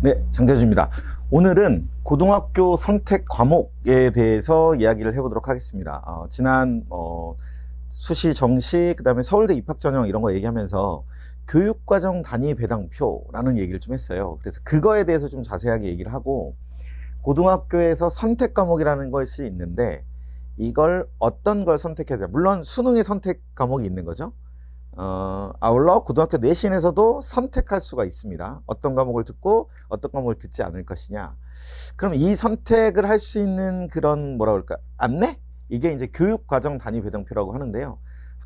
네, 장재주입니다. 오늘은 고등학교 선택 과목에 대해서 이야기를 해보도록 하겠습니다. 지난 수시, 정시, 그다음에 서울대 입학 전형 이런 거 얘기하면서 교육과정 단위 배당표라는 얘기를 좀 했어요. 그래서 그거에 대해서 좀 자세하게 얘기를 하고, 고등학교에서 선택 과목이라는 것이 있는데 이걸 어떤 걸 선택해야 돼요? 물론 수능의 선택 과목이 있는 거죠. 아울러 고등학교 내신에서도 선택할 수가 있습니다. 어떤 과목을 듣고 어떤 과목을 듣지 않을 것이냐. 그럼 이 선택을 할 수 있는 그런 뭐라 그럴까? 안내? 이게 이제 교육과정 단위 배당표라고 하는데요.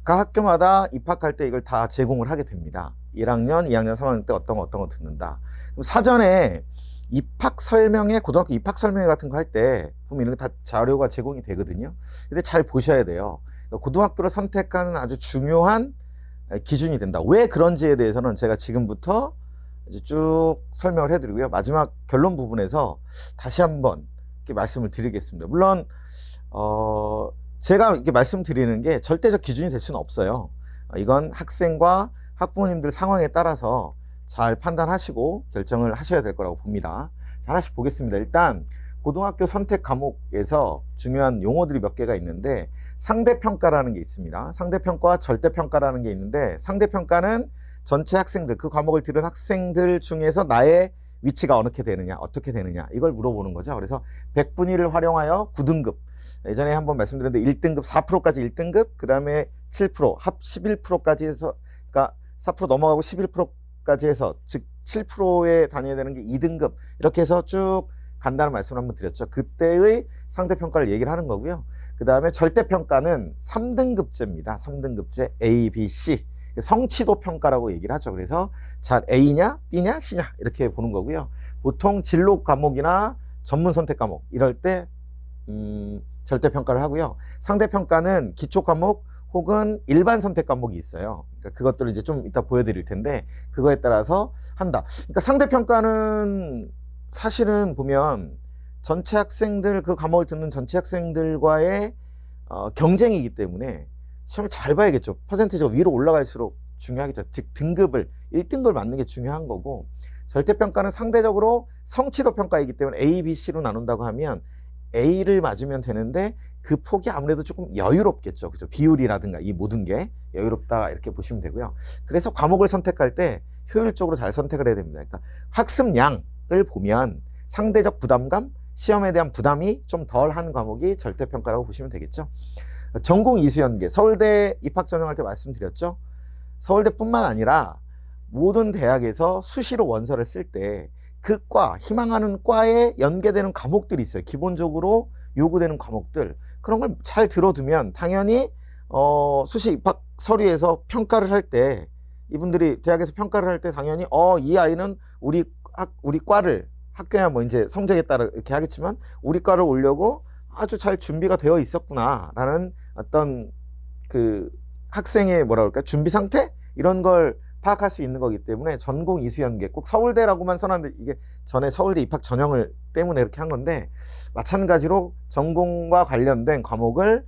각 학교마다 입학할 때 이걸 다 제공을 하게 됩니다. 1학년, 2학년, 3학년 때 어떤 거 듣는다. 그럼 사전에 입학 설명회, 고등학교 입학 설명회 같은 거 할 때 보면 이런 거 다 자료가 제공이 되거든요. 근데 잘 보셔야 돼요. 고등학교를 선택하는 아주 중요한 기준이 된다. 왜 그런지에 대해서는 제가 지금부터 이제 쭉 설명을 해드리고요. 마지막 결론 부분에서 다시 한번 이렇게 말씀을 드리겠습니다. 물론 제가 이렇게 말씀드리는 게 절대적 기준이 될 수는 없어요. 이건 학생과 학부모님들 상황에 따라서 잘 판단하시고 결정을 하셔야 될 거라고 봅니다. 자, 하나씩 보겠습니다. 일단 고등학교 선택 과목에서 중요한 용어들이 몇 개가 있는데, 상대평가라는 게 있습니다. 상대평가와 절대평가라는 게 있는데, 상대평가는 전체 학생들, 그 과목을 들은 학생들 중에서 나의 위치가 어떻게 되느냐, 어떻게 되느냐, 이걸 물어보는 거죠. 그래서 100분위를 활용하여 9등급, 예전에 한번 말씀드렸는데 1등급 4%까지 1등급, 그 다음에 7%, 합 11%까지 해서, 그러니까 4% 넘어가고 11%까지 해서, 즉 7%에 다녀야 되는 게 2등급, 이렇게 해서 쭉 간다는 말씀을 한번 드렸죠. 그때의 상대평가를 얘기를 하는 거고요. 그 다음에 절대평가는 3등급제입니다. 3등급제 A, B, C. 성취도 평가라고 얘기를 하죠. 그래서 잘 A냐, B냐, C냐 이렇게 보는 거고요. 보통 진로 과목이나 전문 선택 과목 이럴 때 절대평가를 하고요. 상대평가는 기초 과목 혹은 일반 선택 과목이 있어요. 그러니까 그것들을 이제 좀 이따 보여드릴 텐데 그거에 따라서 한다. 그러니까 상대평가는 사실은 보면 전체 학생들, 그 과목을 듣는 전체 학생들과의 경쟁이기 때문에 시험을 잘 봐야겠죠. 퍼센티지가 위로 올라갈수록 중요하겠죠. 즉 등급을 1등급을 맞는 게 중요한 거고, 절대평가는 상대적으로 성취도 평가이기 때문에 A, B, C로 나눈다고 하면 A를 맞으면 되는데 그 폭이 아무래도 조금 여유롭겠죠. 그죠? 비율이라든가 이 모든 게 여유롭다 이렇게 보시면 되고요. 그래서 과목을 선택할 때 효율적으로 잘 선택을 해야 됩니다. 그러니까 학습량을 보면 상대적 부담감, 시험에 대한 부담이 좀 덜한 과목이 절대평가라고 보시면 되겠죠. 전공 이수연계, 서울대 입학 전형할 때 말씀드렸죠. 서울대뿐만 아니라 모든 대학에서 수시로 원서를 쓸 때 그 과, 희망하는 과에 연계되는 과목들이 있어요. 기본적으로 요구되는 과목들. 그런 걸 잘 들어두면 당연히 수시 입학 서류에서 평가를 할 때, 이분들이 대학에서 평가를 할 때 당연히 이 아이는 우리 과를, 학교야 뭐 이제 성적에 따라 이렇게 하겠지만 우리 과를 오려고 아주 잘 준비가 되어 있었구나라는 어떤 그 학생의 뭐라 그럴까, 준비 상태 이런 걸 파악할 수 있는 거기 때문에 전공 이수연계, 꼭 서울대라고만 써놨는데 이게 전에 서울대 입학 전형을 때문에 이렇게 한 건데, 마찬가지로 전공과 관련된 과목을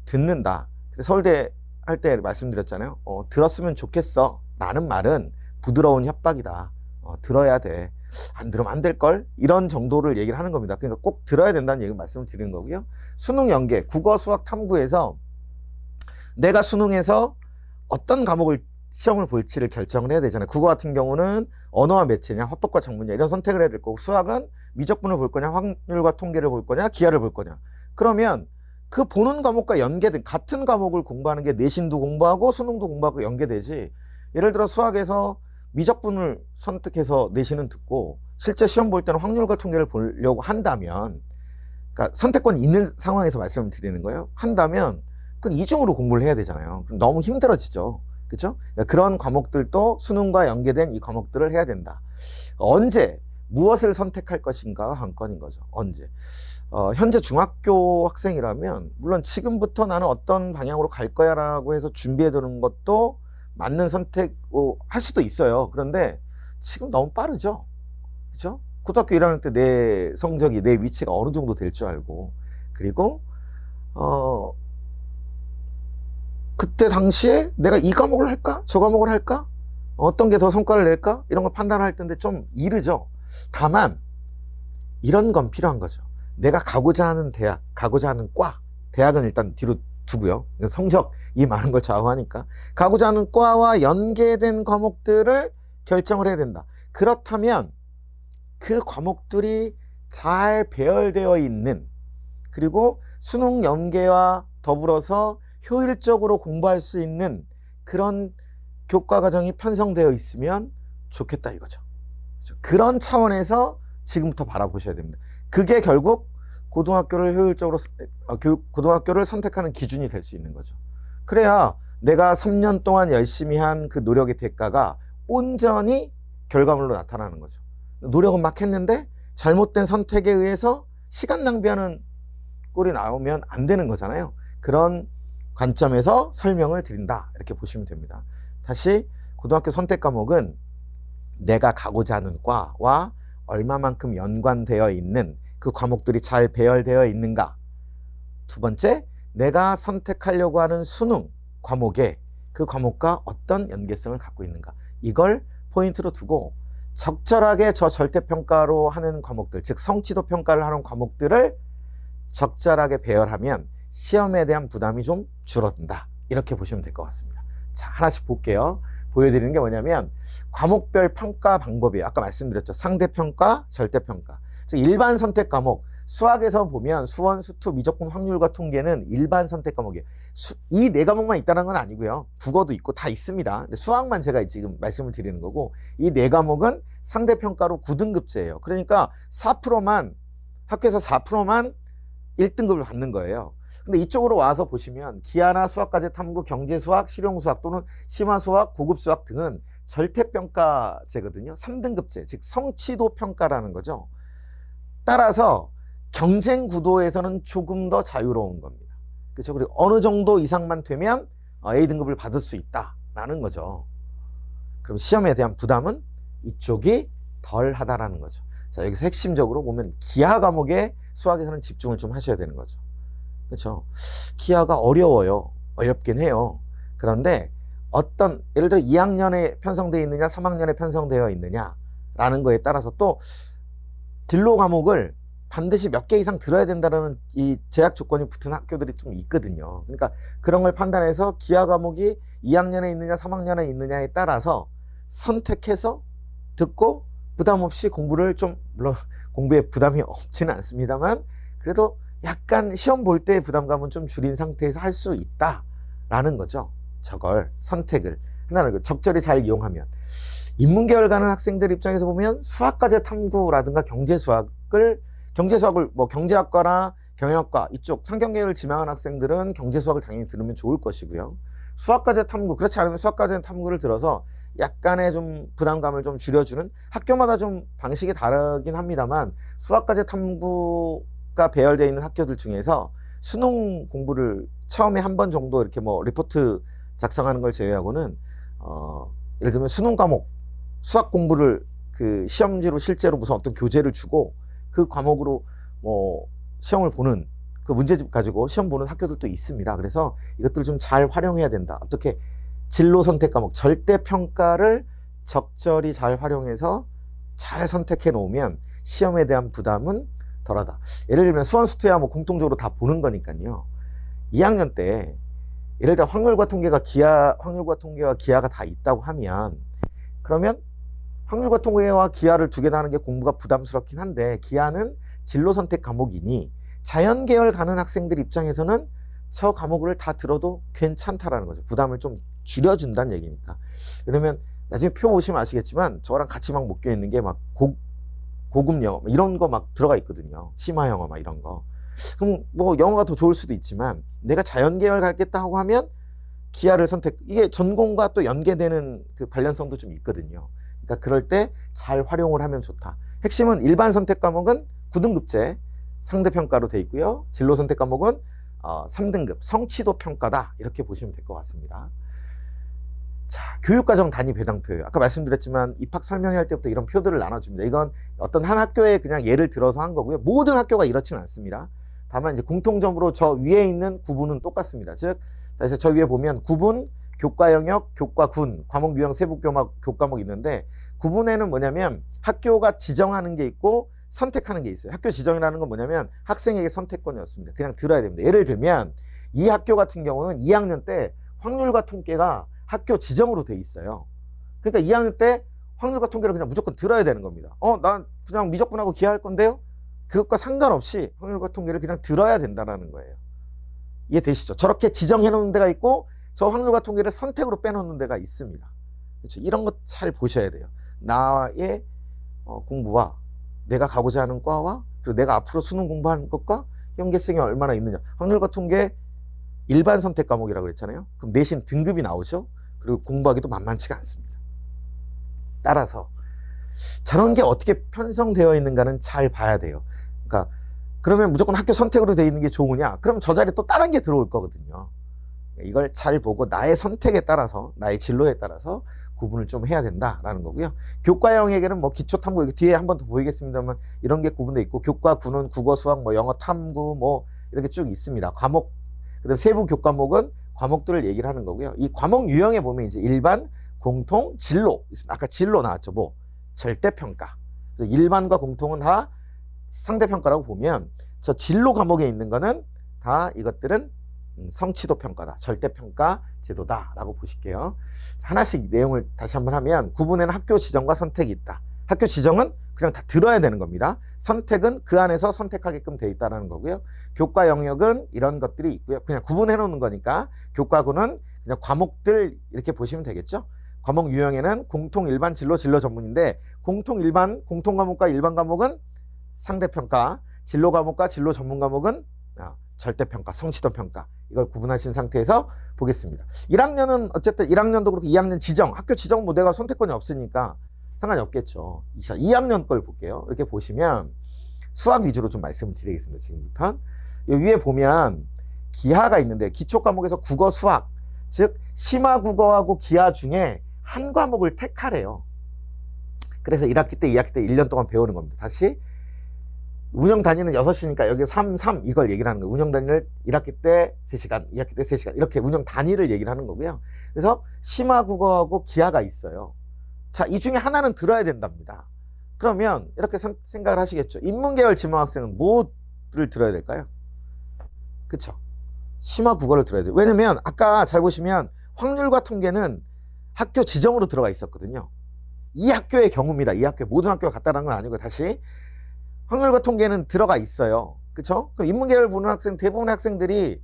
듣는다. 서울대 할 때 말씀드렸잖아요. 들었으면 좋겠어 라는 말은 부드러운 협박이다. 들어야 돼. 안 들으면 안 될걸? 이런 정도를 얘기를 하는 겁니다. 그러니까 꼭 들어야 된다는 얘기를 말씀을 드리는 거고요. 수능 연계, 국어, 수학, 탐구에서 내가 수능에서 어떤 과목을 시험을 볼지를 결정을 해야 되잖아요. 국어 같은 경우는 언어와 매체냐, 화법과 작문이냐 이런 선택을 해야 될 거고, 수학은 미적분을 볼 거냐, 확률과 통계를 볼 거냐, 기하를 볼 거냐. 그러면 그 보는 과목과 연계된 같은 과목을 공부하는 게 내신도 공부하고 수능도 공부하고 연계되지, 예를 들어 수학에서 미적분을 선택해서 내신은 듣고 실제 시험 볼 때는 확률과 통계를 보려고 한다면, 그러니까 선택권이 있는 상황에서 말씀을 드리는 거예요. 한다면 그건 이중으로 공부를 해야 되잖아요. 그럼 너무 힘들어지죠. 그렇죠? 그러니까 그런 과목들도 수능과 연계된 이 과목들을 해야 된다. 언제 무엇을 선택할 것인가가 관건인 거죠. 언제. 현재 중학교 학생이라면 물론 지금부터 나는 어떤 방향으로 갈 거야 라고 해서 준비해 두는 것도 맞는 선택 할 수도 있어요. 그런데 지금 너무 빠르죠. 그죠? 고등학교 1학년 때 내 성적이, 내 위치가 어느 정도 될 줄 알고, 그리고 그때 당시에 내가 이 과목을 할까? 저 과목을 할까? 어떤 게 더 성과를 낼까? 이런 걸 판단할 텐데 좀 이르죠. 다만 이런 건 필요한 거죠. 내가 가고자 하는 대학, 가고자 하는 과, 대학은 일단 뒤로 두고요. 성적이 많은 걸 좌우하니까. 가고자 하는 과와 연계된 과목들을 결정을 해야 된다. 그렇다면 그 과목들이 잘 배열되어 있는, 그리고 수능 연계와 더불어서 효율적으로 공부할 수 있는 그런 교과 과정이 편성되어 있으면 좋겠다 이거죠. 그런 차원에서 지금부터 바라보셔야 됩니다. 그게 결국 고등학교를 효율적으로 고등학교를 선택하는 기준이 될 수 있는 거죠. 그래야 내가 3년 동안 열심히 한 그 노력의 대가가 온전히 결과물로 나타나는 거죠. 노력은 막 했는데 잘못된 선택에 의해서 시간 낭비하는 꼴이 나오면 안 되는 거잖아요. 그런 관점에서 설명을 드린다 이렇게 보시면 됩니다. 다시 고등학교 선택 과목은 내가 가고자 하는 과와 얼마만큼 연관되어 있는 그 과목들이 잘 배열되어 있는가. 두 번째, 내가 선택하려고 하는 수능 과목에 그 과목과 어떤 연계성을 갖고 있는가. 이걸 포인트로 두고 적절하게 저 절대평가로 하는 과목들, 즉 성취도 평가를 하는 과목들을 적절하게 배열하면 시험에 대한 부담이 좀 줄어든다. 이렇게 보시면 될 것 같습니다. 자, 하나씩 볼게요. 보여드리는 게 뭐냐면 과목별 평가 방법이에요. 아까 말씀드렸죠. 상대평가, 절대평가. 일반 선택 과목, 수학에서 보면 수원, 수투, 미적분, 확률과 통계는 일반 선택 과목이에요. 이 네 과목만 있다는 건 아니고요. 국어도 있고 다 있습니다. 근데 수학만 제가 지금 말씀을 드리는 거고, 이 네 과목은 상대평가로 9등급제예요. 그러니까 4%만, 학교에서 4%만 1등급을 받는 거예요. 근데 이쪽으로 와서 보시면 기하나 수학과제 탐구, 경제수학, 실용수학 또는 심화수학, 고급수학 등은 절대평가제거든요. 3등급제, 즉 성취도 평가라는 거죠. 따라서 경쟁 구도에서는 조금 더 자유로운 겁니다. 그렇죠? 그리고 어느 정도 이상만 되면 A등급을 받을 수 있다라는 거죠. 그럼 시험에 대한 부담은 이쪽이 덜 하다라는 거죠. 자, 여기서 핵심적으로 보면 기하 과목에 수학에서는 집중을 좀 하셔야 되는 거죠. 그렇죠? 기하가 어려워요. 어렵긴 해요. 그런데 어떤, 예를 들어 2학년에 편성되어 있느냐 3학년에 편성되어 있느냐라는 거에 따라서 또 진로 과목을 반드시 몇 개 이상 들어야 된다는 이 제약 조건이 붙은 학교들이 좀 있거든요. 그러니까 그런 걸 판단해서 기하 과목이 2학년에 있느냐 3학년에 있느냐에 따라서 선택해서 듣고 부담 없이 공부를 좀, 물론 공부에 부담이 없지는 않습니다만 그래도 약간 시험 볼 때 부담감은 좀 줄인 상태에서 할 수 있다라는 거죠. 저걸 선택을 하나는 적절히 잘 이용하면. 인문계열 가는 학생들 입장에서 보면 수학과제 탐구라든가 경제수학을 뭐 경제학과나 경영학과 이쪽 상경계열을 지망한 학생들은 경제수학을 당연히 들으면 좋을 것이고요. 수학과제 탐구, 그렇지 않으면 수학과제 탐구를 들어서 약간의 좀 부담감을 좀 줄여주는, 학교마다 좀 방식이 다르긴 합니다만 수학과제 탐구가 배열되어 있는 학교들 중에서 수능 공부를 처음에 한 번 정도 이렇게 뭐 리포트 작성하는 걸 제외하고는 예를 들면 수능 과목 수학 공부를 그 시험지로 실제로 무슨 어떤 교재를 주고 그 과목으로 뭐 시험을 보는 그 문제집 가지고 시험 보는 학교들도 있습니다. 그래서 이것들을 좀 잘 활용해야 된다. 어떻게 진로 선택 과목 절대 평가를 적절히 잘 활용해서 잘 선택해 놓으면 시험에 대한 부담은 덜하다. 예를 들면 수원 수투야 뭐 공통적으로 다 보는 거니까요. 2학년 때 예를 들어 확률과 통계가 기하가 다 있다고 하면 그러면 확률과 통계와 기하를 두 개 다 하는 게 공부가 부담스럽긴 한데 기하는 진로 선택 과목이니 자연계열 가는 학생들 입장에서는 저 과목을 다 들어도 괜찮다라는 거죠. 부담을 좀 줄여준다는 얘기니까. 그러면 나중에 표 보시면 아시겠지만 저랑 같이 막 묶여 있는 게 막 고급 영어 이런 거 막 들어가 있거든요. 심화 영어 막 이런 거. 그럼 뭐 영어가 더 좋을 수도 있지만 내가 자연계열 가겠다 하고 하면 기하를 선택, 이게 전공과 또 연계되는 그 관련성도 좀 있거든요. 그러니까 그럴 때 잘 활용을 하면 좋다. 핵심은 일반 선택 과목은 9등급제 상대평가로 돼 있고요. 진로 선택 과목은 3등급 성취도 평가다. 이렇게 보시면 될 것 같습니다. 자, 교육과정 단위 배당표예요. 아까 말씀드렸지만 입학 설명회 때부터 이런 표들을 나눠줍니다. 이건 어떤 한 학교에 그냥 예를 들어서 한 거고요. 모든 학교가 이렇지는 않습니다. 다만 이제 공통점으로 저 위에 있는 구분은 똑같습니다. 즉, 그래서 저 위에 보면 구분, 교과 영역, 교과 군, 과목 유형 세부 교과목 있는데 구분에는 뭐냐면 학교가 지정하는 게 있고 선택하는 게 있어요. 학교 지정이라는 건 뭐냐면 학생에게 선택권이 없습니다. 그냥 들어야 됩니다. 예를 들면 이 학교 같은 경우는 2학년 때 확률과 통계가 학교 지정으로 돼 있어요. 그러니까 2학년 때 확률과 통계를 그냥 무조건 들어야 되는 겁니다. 난 그냥 미적분하고 기하할 건데요. 그것과 상관없이 확률과 통계를 그냥 들어야 된다는 거예요. 이해되시죠? 저렇게 지정해 놓는 데가 있고 저 확률과 통계를 선택으로 빼놓는 데가 있습니다. 그렇죠? 이런 것 잘 보셔야 돼요. 나의 공부와 내가 가고자 하는 과와 그리고 내가 앞으로 수능 공부하는 것과 연계성이 얼마나 있느냐. 확률과 통계 일반 선택 과목이라고 그랬잖아요. 그럼 내신 등급이 나오죠. 그리고 공부하기도 만만치가 않습니다. 따라서 저런 게 어떻게 편성되어 있는가는 잘 봐야 돼요. 그러니까 그러면 무조건 학교 선택으로 되어 있는 게 좋으냐? 그럼 저 자리에 또 다른 게 들어올 거거든요. 이걸 잘 보고 나의 선택에 따라서 나의 진로에 따라서 구분을 좀 해야 된다라는 거고요. 교과형에게는 뭐 기초탐구 뒤에 한 번 더 보이겠습니다만 이런 게 구분돼 있고 교과 9는 국어, 수학, 뭐 영어, 탐구 뭐 이렇게 쭉 있습니다. 과목 그다음 세부 교과목은 과목들을 얘기를 하는 거고요. 이 과목 유형에 보면 이제 일반, 공통, 진로 있습니다. 아까 진로 나왔죠. 뭐 절대평가. 그래서 일반과 공통은 다 상대평가라고 보면 저 진로 과목에 있는 거는 다 이것들은 성취도 평가다. 절대평가 제도다 라고 보실게요. 하나씩 내용을 다시 한번 하면 구분에는 학교 지정과 선택이 있다. 학교 지정은 그냥 다 들어야 되는 겁니다. 선택은 그 안에서 선택하게끔 돼 있다는 거고요. 교과 영역은 이런 것들이 있고요. 그냥 구분해 놓는 거니까 교과고는 그냥 과목들 이렇게 보시면 되겠죠. 과목 유형에는 공통, 일반, 진로, 진로 전문인데 공통, 일반, 공통 과목과 일반 과목은 상대평가, 진로 과목과 진로 전문 과목은 절대평가, 성취도 평가. 이걸 구분하신 상태에서 보겠습니다. 1학년은 어쨌든 1학년도 그렇고 2학년 지정, 학교 지정 뭐 내가 선택권이 없으니까 상관이 없겠죠. 2학년 걸 볼게요. 이렇게 보시면 수학 위주로 좀 말씀을 드리겠습니다. 지금부터. 위에 보면 기하가 있는데 기초 과목에서 국어, 수학, 즉 심화 국어하고 기하 중에 한 과목을 택하래요. 그래서 1학기 때, 2학기 때 1년 동안 배우는 겁니다. 다시 운영 단위는 6시니까 여기 3, 이걸 얘기를 하는 거예요. 운영 단위를 1학기 때 3시간, 2학기 때 3시간 이렇게 운영 단위를 얘기를 하는 거고요. 그래서 심화 국어하고 기하가 있어요. 자, 이 중에 하나는 들어야 된답니다. 그러면 이렇게 생각을 하시겠죠. 인문계열 지망학생은 뭐를 들어야 될까요? 그쵸? 심화 국어를 들어야 돼요. 왜냐면 아까 잘 보시면 확률과 통계는 학교 지정으로 들어가 있었거든요. 이 학교의 경우입니다. 이 학교 모든 학교가 같다는 건 아니고 다시 확률과 통계는 들어가 있어요. 그쵸? 그럼 인문계열 보는 학생 대부분의 학생들이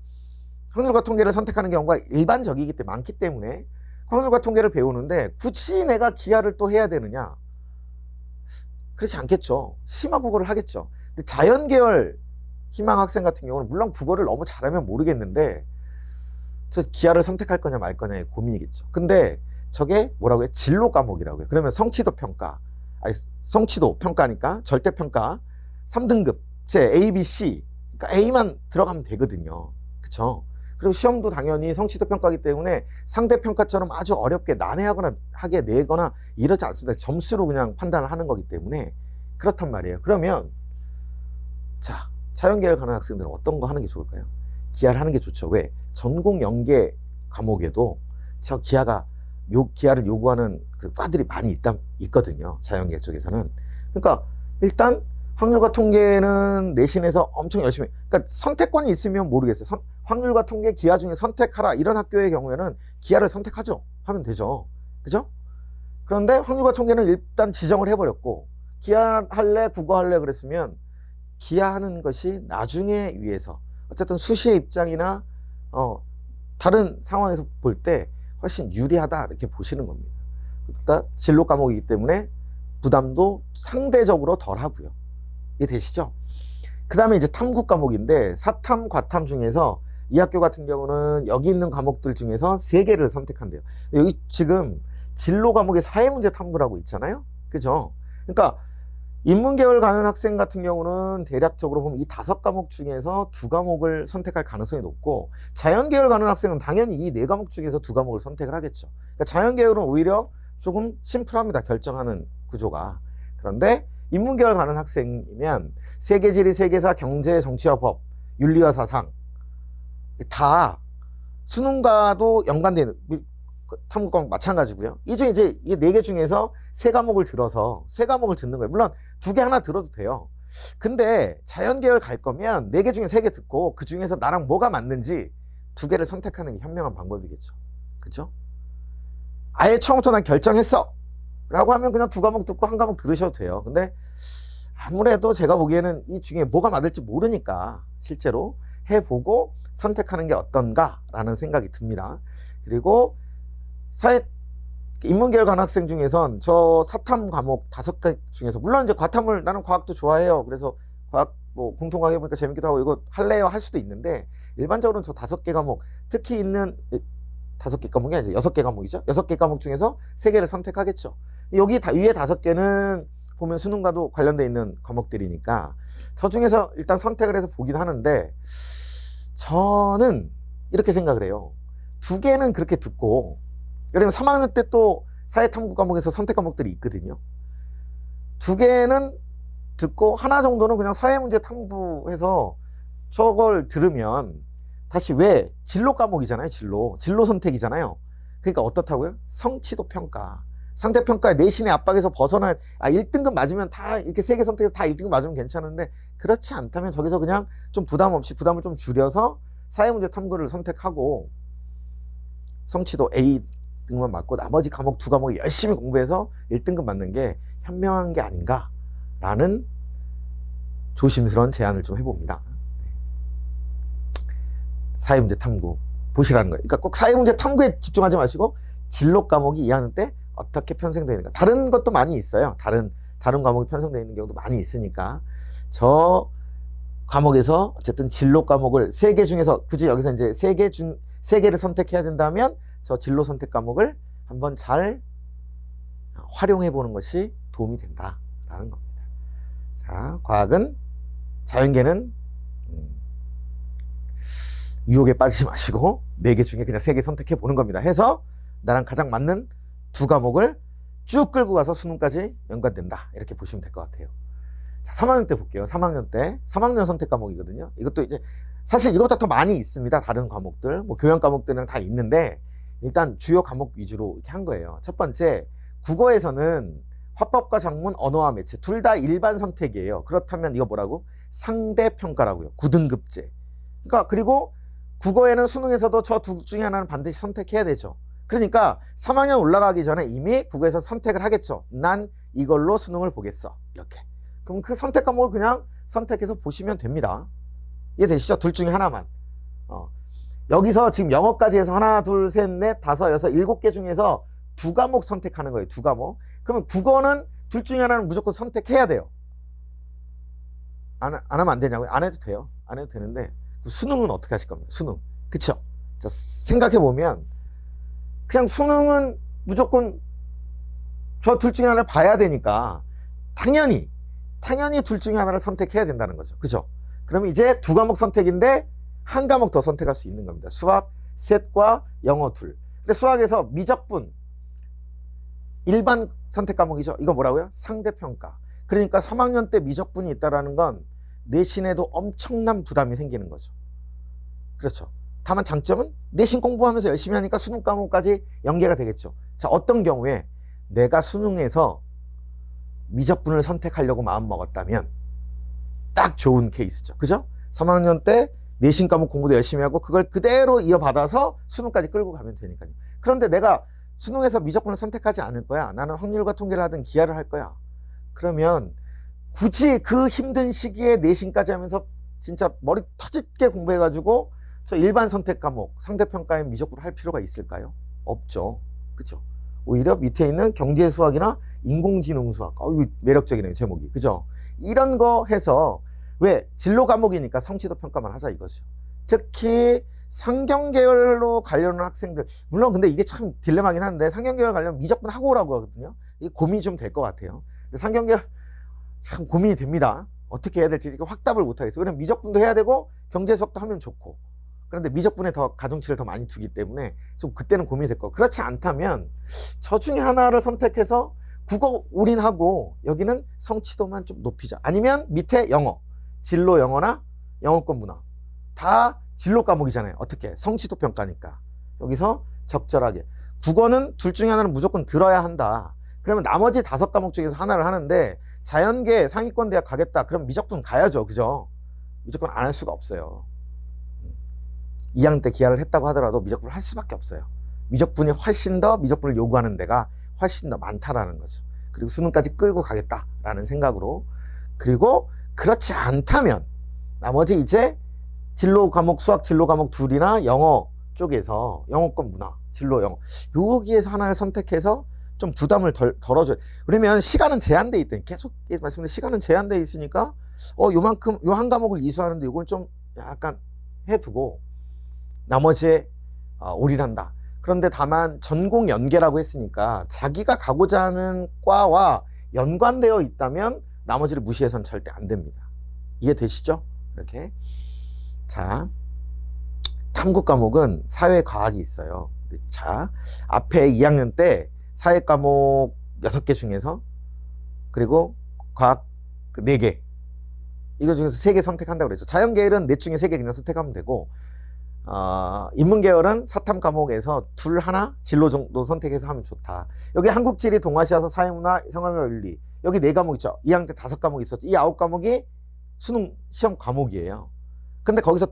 확률과 통계를 선택하는 경우가 일반적이기 때문에 많기 때문에 확률과 통계를 배우는데 굳이 내가 기하를 또 해야 되느냐? 그렇지 않겠죠. 심화 국어를 하겠죠. 근데 자연계열 희망 학생 같은 경우는 물론 국어를 너무 잘하면 모르겠는데 저 기하를 선택할 거냐 말 거냐의 고민이겠죠. 근데 저게 뭐라고 해요? 진로 과목이라고 해요. 그러면 성취도 평가, 성취도 평가니까 절대평가 3등급 제 A, B, C 그러니까 A만 들어가면 되거든요. 그쵸? 그리고 시험도 당연히 성취도 평가이기 때문에 상대평가처럼 아주 어렵게 난해하거나 하게 내거나 이러지 않습니다. 점수로 그냥 판단을 하는 거기 때문에 그렇단 말이에요. 그러면 자, 자연계열 가는 학생들은 어떤 거 하는 게 좋을까요? 기하를 하는 게 좋죠. 왜? 전공 연계 과목에도 저 기하를 요구하는 그 과들이 많이 있거든요. 자연계 쪽에서는. 그러니까 일단 확률과 통계는 내신에서 엄청 열심히, 그러니까 선택권이 있으면 모르겠어요. 확률과 통계 기하 중에 선택하라 이런 학교의 경우에는 기하를 선택하죠. 하면 되죠. 그죠? 그런데 확률과 통계는 일단 지정을 해버렸고 기하 할래 국어 할래 그랬으면 기하하는 것이 나중에 위해서 어쨌든 수시의 입장이나 다른 상황에서 볼 때 훨씬 유리하다 이렇게 보시는 겁니다. 그러니까 진로 과목이기 때문에 부담도 상대적으로 덜 하고요. 이해되시죠? 그 다음에 이제 탐구 과목인데 사탐, 과탐 중에서 이 학교 같은 경우는 여기 있는 과목들 중에서 3개를 선택한대요. 여기 지금 진로 과목에 사회문제 탐구라고 있잖아요. 그죠? 그러니까 인문계열 가는 학생 같은 경우는 대략적으로 보면 이 5과목 중에서 2과목을 선택할 가능성이 높고 자연계열 가는 학생은 당연히 이 4과목 중에서 2과목을 선택을 하겠죠. 그러니까 자연계열은 오히려 조금 심플합니다. 결정하는 구조가. 그런데 인문계열 가는 학생이면 세계지리, 세계사, 경제, 정치와 법, 윤리와 사상 다 수능과도 연관되는 탐구 과목 마찬가지고요. 이 중에 이제 이 4개 중에서 3과목을 들어서 3과목을 듣는 거예요. 물론 2개 하나 들어도 돼요. 근데 자연계열 갈 거면 4개 중에 3개 듣고 그 중에서 나랑 뭐가 맞는지 2개를 선택하는 게 현명한 방법이겠죠. 그죠? 아예 처음부터 난 결정했어 라고 하면 그냥 2과목 듣고 1과목 들으셔도 돼요. 근데 아무래도 제가 보기에는 이 중에 뭐가 맞을지 모르니까 실제로 해보고 선택하는 게 어떤가 라는 생각이 듭니다. 그리고 인문계열 간 학생 중에선 저 사탐 과목 5개 중에서 물론 이제 과탐을 나는 과학도 좋아해요. 그래서 과학 뭐 공통과학 해보니까 재밌기도 하고 이거 할래요 할 수도 있는데 일반적으로는 저 5개 과목 특히 있는 5개 과목이 아니죠. 6개 과목이죠. 6개 과목 중에서 3개를 선택하겠죠. 여기 위에 5개는 보면 수능과도 관련돼 있는 과목들이니까 저 중에서 일단 선택을 해서 보긴 하는데 저는 이렇게 생각을 해요. 2개는 그렇게 듣고 왜냐면 3학년 때 또 사회탐구 과목에서 선택 과목들이 있거든요. 2개는 듣고 하나 정도는 그냥 사회문제 탐구해서 저걸 들으면 다시 왜 진로 과목이잖아요. 진로 선택이잖아요. 그러니까 어떻다고요? 성취도 평가. 상대평가의 내신의 압박에서 벗어난 1등급 맞으면 다 이렇게 3개 선택해서 다 1등급 맞으면 괜찮은데 그렇지 않다면 저기서 그냥 좀 부담 없이 부담을 좀 줄여서 사회문제 탐구를 선택하고 성취도 A등급만 맞고 나머지 과목 2과목 열심히 공부해서 1등급 맞는 게 현명한 게 아닌가라는 조심스러운 제안을 좀 해봅니다. 사회문제 탐구 보시라는 거예요. 그러니까 꼭 사회문제 탐구에 집중하지 마시고 진로 과목이 2학년 때 어떻게 편성되어 있는가. 다른 것도 많이 있어요. 다른 과목이 편성되어 있는 경우도 많이 있으니까 저 과목에서 어쨌든 진로 과목을 3개 중에서 굳이 여기서 이제 3개를 선택해야 된다면 저 진로 선택 과목을 한번 잘 활용해 보는 것이 도움이 된다라는 겁니다. 자, 과학은 자연계는 유혹에 빠지지 마시고 4개 중에 그냥 3개 선택해 보는 겁니다. 해서 나랑 가장 맞는 2과목을 쭉 끌고 가서 수능까지 연관된다. 이렇게 보시면 될 것 같아요. 자, 3학년 때 볼게요. 3학년 선택 과목이거든요. 이것도 이제 사실 이것보다 더 많이 있습니다. 다른 과목들, 뭐 교양 과목들은 다 있는데 일단 주요 과목 위주로 이렇게 한 거예요. 첫 번째, 국어에서는 화법과 작문, 언어와 매체 둘 다 일반 선택이에요. 그렇다면 이거 뭐라고? 상대평가라고요. 9등급제. 그러니까 그리고 국어에는 수능에서도 저 둘 중에 하나는 반드시 선택해야 되죠. 그러니까 3학년 올라가기 전에 이미 국어에서 선택을 하겠죠. 난 이걸로 수능을 보겠어. 이렇게. 그럼 그 선택 과목을 그냥 선택해서 보시면 됩니다. 이해되시죠? 둘 중에 하나만. 여기서 지금 영어까지 해서 하나, 둘, 셋, 넷, 다섯, 여섯, 7개 중에서 2과목 선택하는 거예요. 2과목. 그러면 국어는 둘 중에 하나는 무조건 선택해야 돼요. 안 하면 안 되냐고요? 안 해도 돼요. 안 해도 되는데 수능은 어떻게 하실 겁니까? 수능. 그쵸? 자, 생각해보면 그냥 수능은 무조건 저 둘 중에 하나를 봐야 되니까 당연히 둘 중에 하나를 선택해야 된다는 거죠. 그죠? 그러면 이제 2과목 선택인데 1과목 더 선택할 수 있는 겁니다. 수학 셋과 영어 둘. 근데 수학에서 미적분 일반 선택 과목이죠. 이거 뭐라고요? 상대평가. 그러니까 3학년 때 미적분이 있다라는 건 내신에도 엄청난 부담이 생기는 거죠. 그렇죠. 다만 장점은 내신 공부하면서 열심히 하니까 수능 과목까지 연계가 되겠죠. 자, 어떤 경우에 내가 수능에서 미적분을 선택하려고 마음먹었다면 딱 좋은 케이스죠. 그죠? 3학년 때 내신 과목 공부도 열심히 하고 그걸 그대로 이어받아서 수능까지 끌고 가면 되니까요. 그런데 내가 수능에서 미적분을 선택하지 않을 거야. 나는 확률과 통계를 하든 기하를 할 거야. 그러면 굳이 그 힘든 시기에 내신까지 하면서 진짜 머리 터지게 공부해가지고 저 일반 선택 과목 상대평가에 미적분을 할 필요가 있을까요? 없죠. 그죠? 오히려 밑에 있는 경제 수학이나 인공지능 수학, 이거 매력적이네요, 제목이. 그죠? 이런 거 해서 왜? 진로 과목이니까 성취도 평가만 하자 이거죠. 특히 상경계열로 가려는 학생들, 물론 근데 이게 참 딜레마긴 한데 상경계열 가려면 미적분 하고 오라고 하거든요. 이게 고민이 좀 될 것 같아요. 근데 상경계열 참 고민이 됩니다. 어떻게 해야 될지 확답을 못 하겠어요. 왜냐면 미적분도 해야 되고 경제 수학도 하면 좋고, 그런데 미적분에 더 가중치를 더 많이 두기 때문에 좀 그때는 고민이 될 거고, 그렇지 않다면 저 중에 하나를 선택해서 국어 올인하고 여기는 성취도만 좀 높이자. 아니면 밑에 영어, 진로 영어나 영어권 문화 다 진로 과목이잖아요. 어떻게? 성취도 평가니까 여기서 적절하게 국어는 둘 중에 하나는 무조건 들어야 한다. 그러면 나머지 5과목 중에서 하나를 하는데 자연계 상위권 대학 가겠다. 그럼 미적분 가야죠. 그죠? 미적분 안 할 수가 없어요. 2학년 때 기하를 했다고 하더라도 미적분을 할 수밖에 없어요. 미적분이 훨씬 더 미적분을 요구하는 데가 훨씬 더 많다라는 거죠. 그리고 수능까지 끌고 가겠다라는 생각으로. 그리고 그렇지 않다면 나머지 이제 진로 과목, 수학 진로 과목 둘이나 영어 쪽에서 영어권 문화, 진로 영어 여기에서 하나를 선택해서 좀 부담을 덜어줘요. 왜냐면 시간은 제한돼 있대. 계속 말씀드린 시간은 제한돼 있으니까 요만큼 요 한 과목을 이수하는데 이걸 좀 약간 해두고 나머지에 올인한다. 그런데 다만 전공 연계라고 했으니까 자기가 가고자 하는 과와 연관되어 있다면 나머지를 무시해서는 절대 안 됩니다. 이해되시죠? 이렇게. 자, 탐구 과목은 사회 과학이 있어요. 자, 앞에 2학년 때 사회 과목 6개 중에서 그리고 과학 4개 이거 중에서 3개 선택한다고 그랬죠. 자연계열은 4 중에 3개 그냥 선택하면 되고 인문계열은 사탐 과목에서 둘 하나 진로 정도 선택해서 하면 좋다. 여기 한국지리, 동아시아사, 사회문화, 생활과 윤리 여기 4과목 있죠. 2학년 때 5과목이 있었죠. 이 9과목이 수능 시험 과목이에요. 근데 거기서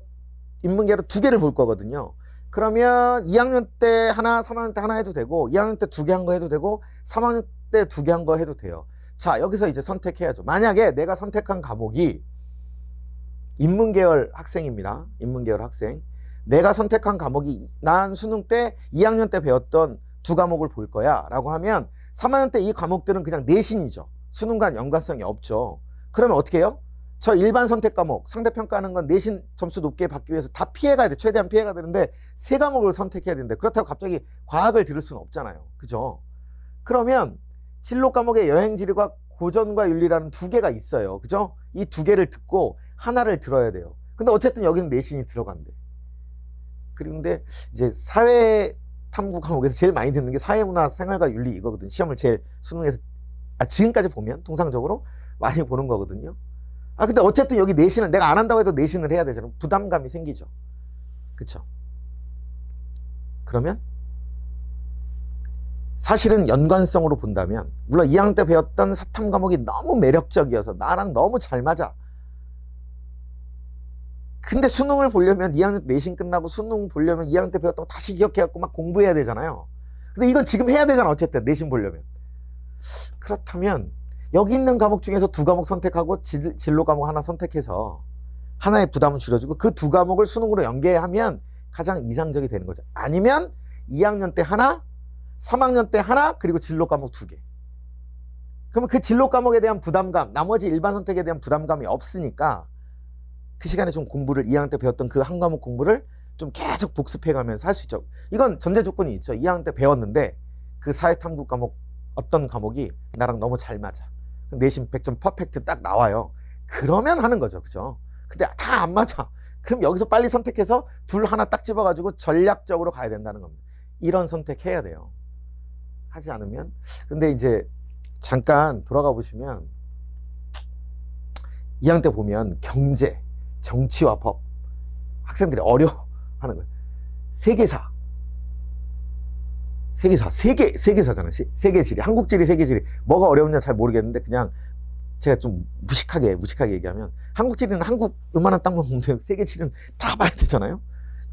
인문계열은 2개를 볼 거거든요. 그러면 2학년 때 하나, 3학년 때 하나 해도 되고 2학년 때 2개 한 거 해도 되고 3학년 때 2개 한 거 해도 돼요. 자, 여기서 이제 선택해야죠. 만약에 내가 선택한 과목이 인문계열 학생입니다. 인문계열 학생. 내가 선택한 과목이 난 수능 때 2학년 때 배웠던 2과목을 볼 거야 라고 하면 3학년 때 이 과목들은 그냥 내신이죠. 수능과 연관성이 없죠. 그러면 어떻게 해요? 저 일반 선택 과목, 상대평가하는 건 내신 점수 높게 받기 위해서 다 피해가야 돼. 최대한 피해가 되는데 3과목을 선택해야 되는데 그렇다고 갑자기 과학을 들을 수는 없잖아요. 그죠? 그러면 진로 과목에 여행지리과 고전과 윤리라는 2개가 있어요. 그죠? 이 2개를 듣고 하나를 들어야 돼요. 근데 어쨌든 여기는 내신이 들어간대. 그런데 이제 사회 탐구 과목에서 제일 많이 듣는 게 사회문화, 생활과 윤리 이거거든. 시험을 제일 수능에서 지금까지 보면 통상적으로 많이 보는 거거든요. 근데 어쨌든 여기 내신을 내가 안 한다고 해도 내신을 해야 되잖아요. 부담감이 생기죠. 그쵸? 그러면 사실은 연관성으로 본다면 물론 2학년 때 배웠던 사탐 과목이 너무 매력적이어서 나랑 너무 잘 맞아. 근데 수능을 보려면 2학년 때 내신 끝나고 수능 보려면 2학년 때 배웠던 거 다시 기억해갖고 막 공부해야 되잖아요. 근데 이건 지금 해야 되잖아. 어쨌든 내신 보려면. 그렇다면 여기 있는 과목 중에서 2과목 선택하고 진로 과목 하나 선택해서 하나의 부담을 줄여주고 그 2과목을 수능으로 연계하면 가장 이상적이 되는 거죠. 아니면 2학년 때 하나, 3학년 때 하나, 그리고 진로 과목 2개. 그러면 그 진로 과목에 대한 부담감, 나머지 일반 선택에 대한 부담감이 없으니까 그 시간에 좀 공부를 2학년 때 배웠던 그 한 과목 공부를 좀 계속 복습해가면서 할 수 있죠. 이건 전제 조건이 있죠. 2학년 때 배웠는데 그 사회탐구 과목 어떤 과목이 나랑 너무 잘 맞아. 내신 100점 퍼펙트 딱 나와요. 그러면 하는 거죠. 그죠? 근데 다 안 맞아. 그럼 여기서 빨리 선택해서 둘 하나 딱 집어가지고 전략적으로 가야 된다는 겁니다. 이런 선택해야 돼요. 하지 않으면. 근데 이제 잠깐 돌아가 보시면 2학년 때 보면 경제, 정치와 법 학생들이 어려워하는 거예요. 세계사 세계사잖아요. 세계지리, 한국지리, 세계지리 뭐가 어려웠냐 잘 모르겠는데 그냥 제가 좀 무식하게 얘기하면 한국지리는 한국 요만한 땅만 보면 돼요. 세계지리는 다 봐야 되잖아요.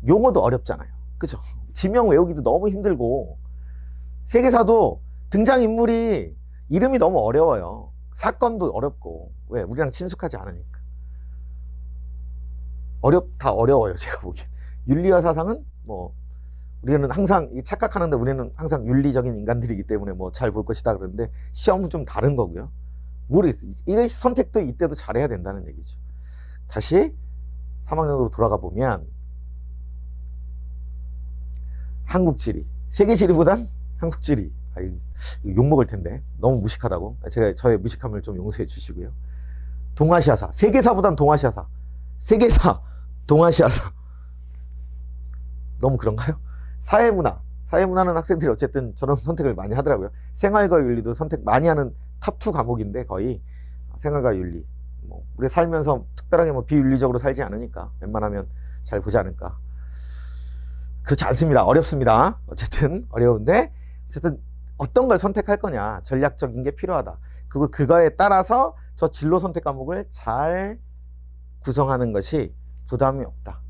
용어도 어렵잖아요. 그죠? 지명 외우기도 너무 힘들고 세계사도 등장인물이 이름이 너무 어려워요. 사건도 어렵고 왜? 우리랑 친숙하지 않으니까 어려워요. 제가 보기엔. 윤리와 사상은 뭐 우리는 항상 착각하는데 우리는 항상 윤리적인 인간들이기 때문에 뭐 잘 볼 것이다 그러는데 시험은 좀 다른 거고요. 모르겠어요. 이거 선택도 이때도 잘해야 된다는 얘기죠. 다시 3학년으로 돌아가 보면 한국지리, 세계지리보단 한국지리. 욕먹을 텐데 너무 무식하다고. 제가 저의 무식함을 좀 용서해 주시고요. 동아시아사, 세계사보단 동아시아사. 세계사, 동아시아사. 너무 그런가요? 사회문화는 학생들이 어쨌든 저런 선택을 많이 하더라고요. 생활과 윤리도 선택 많이 하는 탑2 과목인데 거의 생활과 윤리. 뭐 우리 살면서 특별하게 뭐 비윤리적으로 살지 않으니까 웬만하면 잘 보지 않을까. 그렇지 않습니다. 어렵습니다. 어쨌든 어려운데 어쨌든 어떤 걸 선택할 거냐, 전략적인 게 필요하다. 그거에 따라서 저 진로 선택 과목을 잘 구성하는 것이 부담이 없다.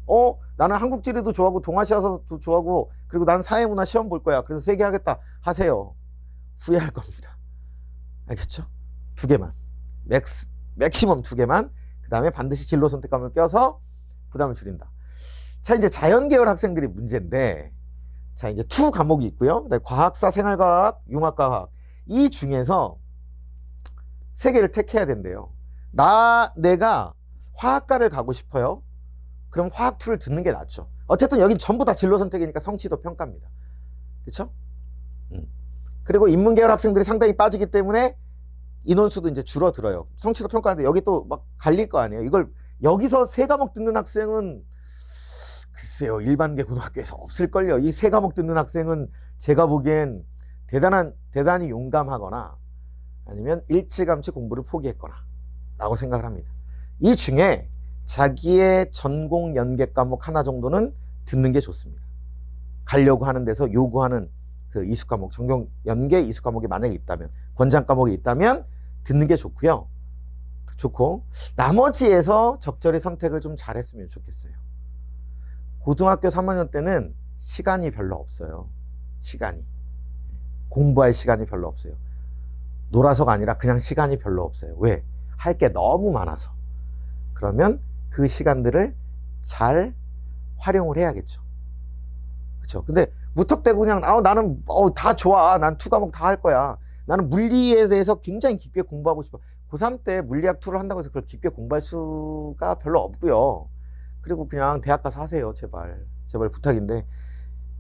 나는 한국 지리도 좋아하고 동아시아사도 좋아하고 그리고 난 사회문화 시험 볼 거야. 그래서 3개 하겠다. 하세요. 후회할 겁니다. 알겠죠? 2개만. 맥시멈 2개만. 그 다음에 반드시 진로 선택 과목을 껴서 부담을 줄인다. 자, 이제 자연계열 학생들이 문제인데, 자, 이제 2 과목이 있고요. 그다음에 과학사, 생활과학, 융합과학. 이 중에서 3개를 택해야 된대요. 내가 화학과를 가고 싶어요. 그럼 화학 2를 듣는 게 낫죠. 어쨌든 여긴 전부 다 진로 선택이니까 성취도 평가입니다. 그렇죠? 그리고 인문계열 학생들이 상당히 빠지기 때문에 인원수도 이제 줄어들어요. 성취도 평가하는데 여기 또 막 갈릴 거 아니에요. 이걸 여기서 3과목 듣는 학생은 글쎄요, 일반계 고등학교에서 없을걸요. 이 3과목 듣는 학생은 제가 보기엔 대단히 용감하거나 아니면 일찌감치 공부를 포기했거나 라고 생각을 합니다. 이 중에 자기의 전공 연계 과목 하나 정도는 듣는 게 좋습니다. 가려고 하는 데서 요구하는 그 이수 과목, 전공 연계 이수 과목이 만약에 있다면, 권장 과목이 있다면 듣는 게 좋고요. 좋고, 나머지에서 적절히 선택을 좀 잘했으면 좋겠어요. 고등학교 3학년 때는 시간이 별로 없어요. 공부할 시간이 별로 없어요. 놀아서가 아니라 그냥 시간이 별로 없어요. 왜? 할 게 너무 많아서. 그러면 그 시간들을 잘 활용을 해야겠죠. 그렇죠? 근데 무턱대고 그냥 나는 다 좋아. 난 2과목 다 할 거야. 나는 물리에 대해서 굉장히 깊게 공부하고 싶어. 고3 때 물리학 2를 한다고 해서 그걸 깊게 공부할 수가 별로 없고요. 그리고 그냥 대학 가서 하세요. 제발 부탁인데,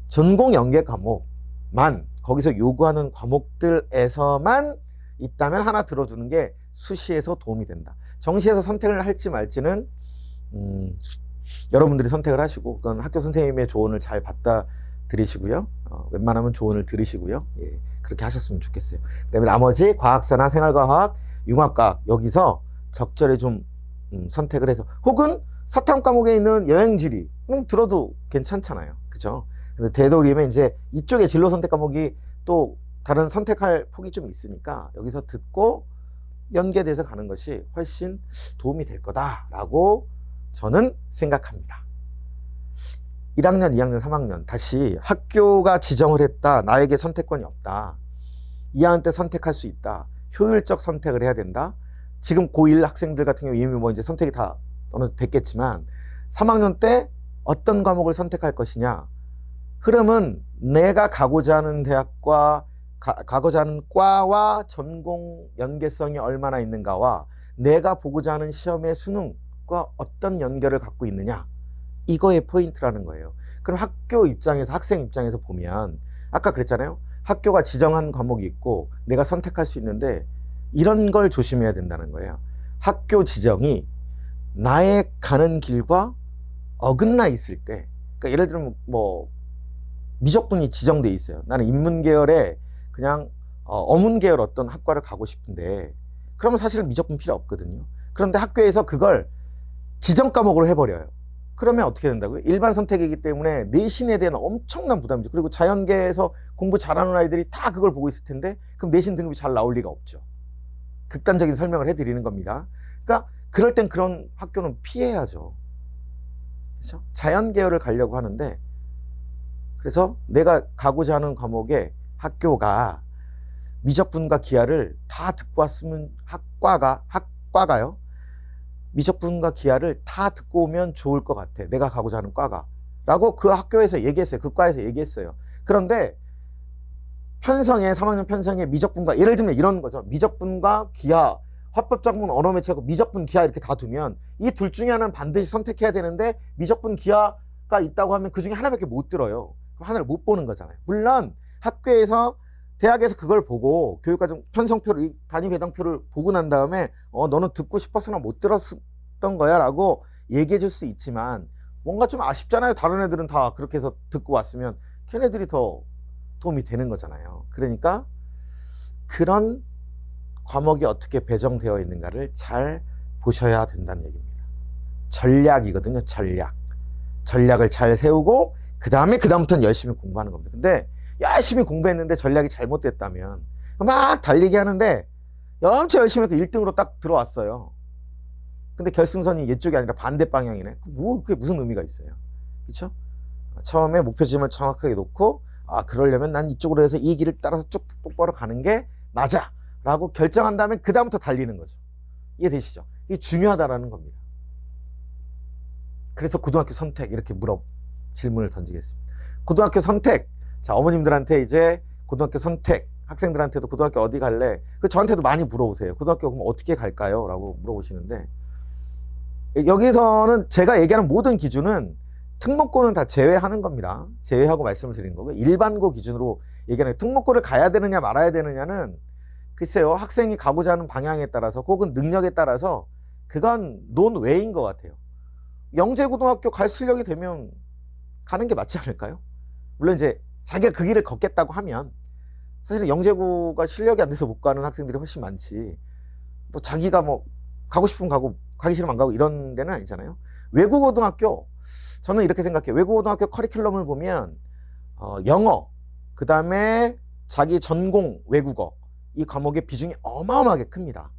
전공 연계 과목만 거기서 요구하는 과목들에서만 있다면 하나 들어주는 게 수시에서 도움이 된다. 정시에서 선택을 할지 말지는 여러분들이 선택을 하시고, 그건 학교 선생님의 조언을 잘 받다 들으시고요. 웬만하면 조언을 들으시고요. 예, 그렇게 하셨으면 좋겠어요. 그다음에 나머지 과학사나 생활과학, 융합과학 여기서 적절히 좀 선택을 해서, 혹은 사탐 과목에 있는 여행지리 들어도 괜찮잖아요. 그죠? 근데 되도록이면 이제 이쪽에 진로 선택 과목이 또 다른 선택할 폭이 좀 있으니까 여기서 듣고 연계돼서 가는 것이 훨씬 도움이 될 거다라고 저는 생각합니다. 1학년, 2학년, 3학년 다시 학교가 지정을 했다. 나에게 선택권이 없다. 2학년 때 선택할 수 있다. 효율적 선택을 해야 된다. 지금 고1 학생들 같은 경우 이미 뭐 이제 선택이 다 어느 정도 됐겠지만 3학년 때 어떤 과목을 선택할 것이냐. 흐름은 내가 가고자 하는 대학과 가고자 하는 과와 전공 연계성이 얼마나 있는가와 내가 보고자 하는 시험의 수능과 어떤 연결을 갖고 있느냐. 이거의 포인트라는 거예요. 그럼 학교 입장에서, 학생 입장에서 보면 아까 그랬잖아요. 학교가 지정한 과목이 있고 내가 선택할 수 있는데 이런 걸 조심해야 된다는 거예요. 학교 지정이 나의 가는 길과 어긋나 있을 때, 그러니까 예를 들면 뭐 미적분이 지정돼 있어요. 나는 인문계열에 그냥 어문계열 어떤 학과를 가고 싶은데, 그러면 사실은 미적분 필요 없거든요. 그런데 학교에서 그걸 지정 과목으로 해버려요. 그러면 어떻게 된다고요? 일반 선택이기 때문에 내신에 대한 엄청난 부담이죠. 그리고 자연계에서 공부 잘하는 아이들이 다 그걸 보고 있을 텐데 그럼 내신 등급이 잘 나올 리가 없죠. 극단적인 설명을 해드리는 겁니다. 그러니까 그럴 땐 그런 학교는 피해야죠. 그렇죠? 자연계열을 가려고 하는데, 그래서 내가 가고자 하는 과목에 학교가 미적분과 기하를 다 듣고 왔으면, 학과가요. 미적분과 기하를 다 듣고 오면 좋을 것 같아. 내가 가고자 하는 과가. 라고 그 학교에서 얘기했어요. 그 과에서 얘기했어요. 그런데 편성에, 3학년 편성에 미적분과, 예를 들면 이런 거죠. 미적분과 기하, 화법작문, 언어매체하고 미적분, 기하 이렇게 다 두면 이 둘 중에 하나는 반드시 선택해야 되는데 미적분, 기하가 있다고 하면 그 중에 하나밖에 못 들어요. 그럼 하나를 못 보는 거잖아요. 물론 학교에서, 대학에서 그걸 보고 교육과정 편성표를, 단위 배당표를 보고 난 다음에 너는 듣고 싶어서나 못 들었던 거야 라고 얘기해 줄 수 있지만 뭔가 좀 아쉽잖아요. 다른 애들은 다 그렇게 해서 듣고 왔으면 걔네들이 더 도움이 되는 거잖아요. 그러니까 그런 과목이 어떻게 배정되어 있는가를 잘 보셔야 된다는 얘기입니다. 전략이거든요. 전략을 잘 세우고 그다음부터는 열심히 공부하는 겁니다. 근데 열심히 공부했는데 전략이 잘못됐다면 막 달리기 하는데 엄청 열심히 해서 1등으로 딱 들어왔어요. 근데 결승선이 이쪽이 아니라 반대 방향이네. 그게 무슨 의미가 있어요? 그렇죠? 처음에 목표점을 정확하게 놓고 그러려면 난 이쪽으로 해서 이 길을 따라서 쭉 똑바로 가는 게 맞아 라고 결정한 다음에 그다음부터 달리는 거죠. 이해되시죠? 이게 중요하다라는 겁니다. 그래서 고등학교 선택 이렇게 질문을 던지겠습니다. 고등학교 선택. 자, 어머님들한테 이제 고등학교 선택, 학생들한테도 고등학교 어디 갈래? 저한테도 많이 물어보세요. 고등학교 그럼 어떻게 갈까요? 라고 물어보시는데, 여기서는 제가 얘기하는 모든 기준은 특목고는 다 제외하는 겁니다. 제외하고 말씀을 드리는 거고요. 일반고 기준으로 얘기하는, 특목고를 가야 되느냐 말아야 되느냐는 글쎄요, 학생이 가고자 하는 방향에 따라서 혹은 능력에 따라서 그건 논외인 것 같아요. 영재고등학교 갈 실력이 되면 가는 게 맞지 않을까요? 물론 이제 자기가 그 길을 걷겠다고 하면, 사실은 영재고가 실력이 안 돼서 못 가는 학생들이 훨씬 많지, 뭐 자기가 뭐 가고 싶으면 가고 가기 싫으면 안 가고 이런 데는 아니잖아요. 외국고등학교, 저는 이렇게 생각해요. 외국고등학교 커리큘럼을 보면 영어, 그 다음에 자기 전공 외국어, 이 과목의 비중이 어마어마하게 큽니다.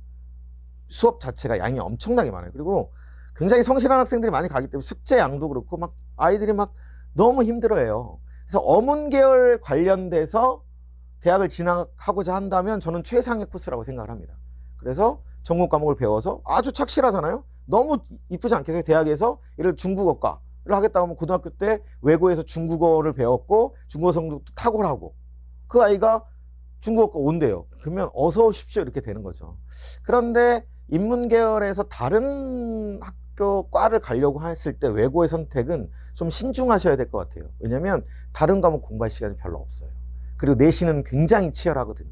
수업 자체가 양이 엄청나게 많아요. 그리고 굉장히 성실한 학생들이 많이 가기 때문에 숙제 양도 그렇고 막 아이들이 막 너무 힘들어해요. 그래서 어문 계열 관련돼서 대학을 진학하고자 한다면 저는 최상의 코스라고 생각을 합니다. 그래서 전공 과목을 배워서 아주 착실하잖아요. 너무 이쁘지 않겠어요? 대학에서 예를 들어 중국어과를 하겠다고 하면 고등학교 때 외고에서 중국어를 배웠고 중국어 성적도 탁월하고 그 아이가 중국어과 온대요. 그러면 어서 오십시오 이렇게 되는 거죠. 그런데 인문 계열에서 다른 학교 과를 가려고 했을 때 외고의 선택은 좀 신중하셔야 될 것 같아요. 왜냐하면 다른 과목 공부할 시간이 별로 없어요. 그리고 내신은 굉장히 치열하거든요.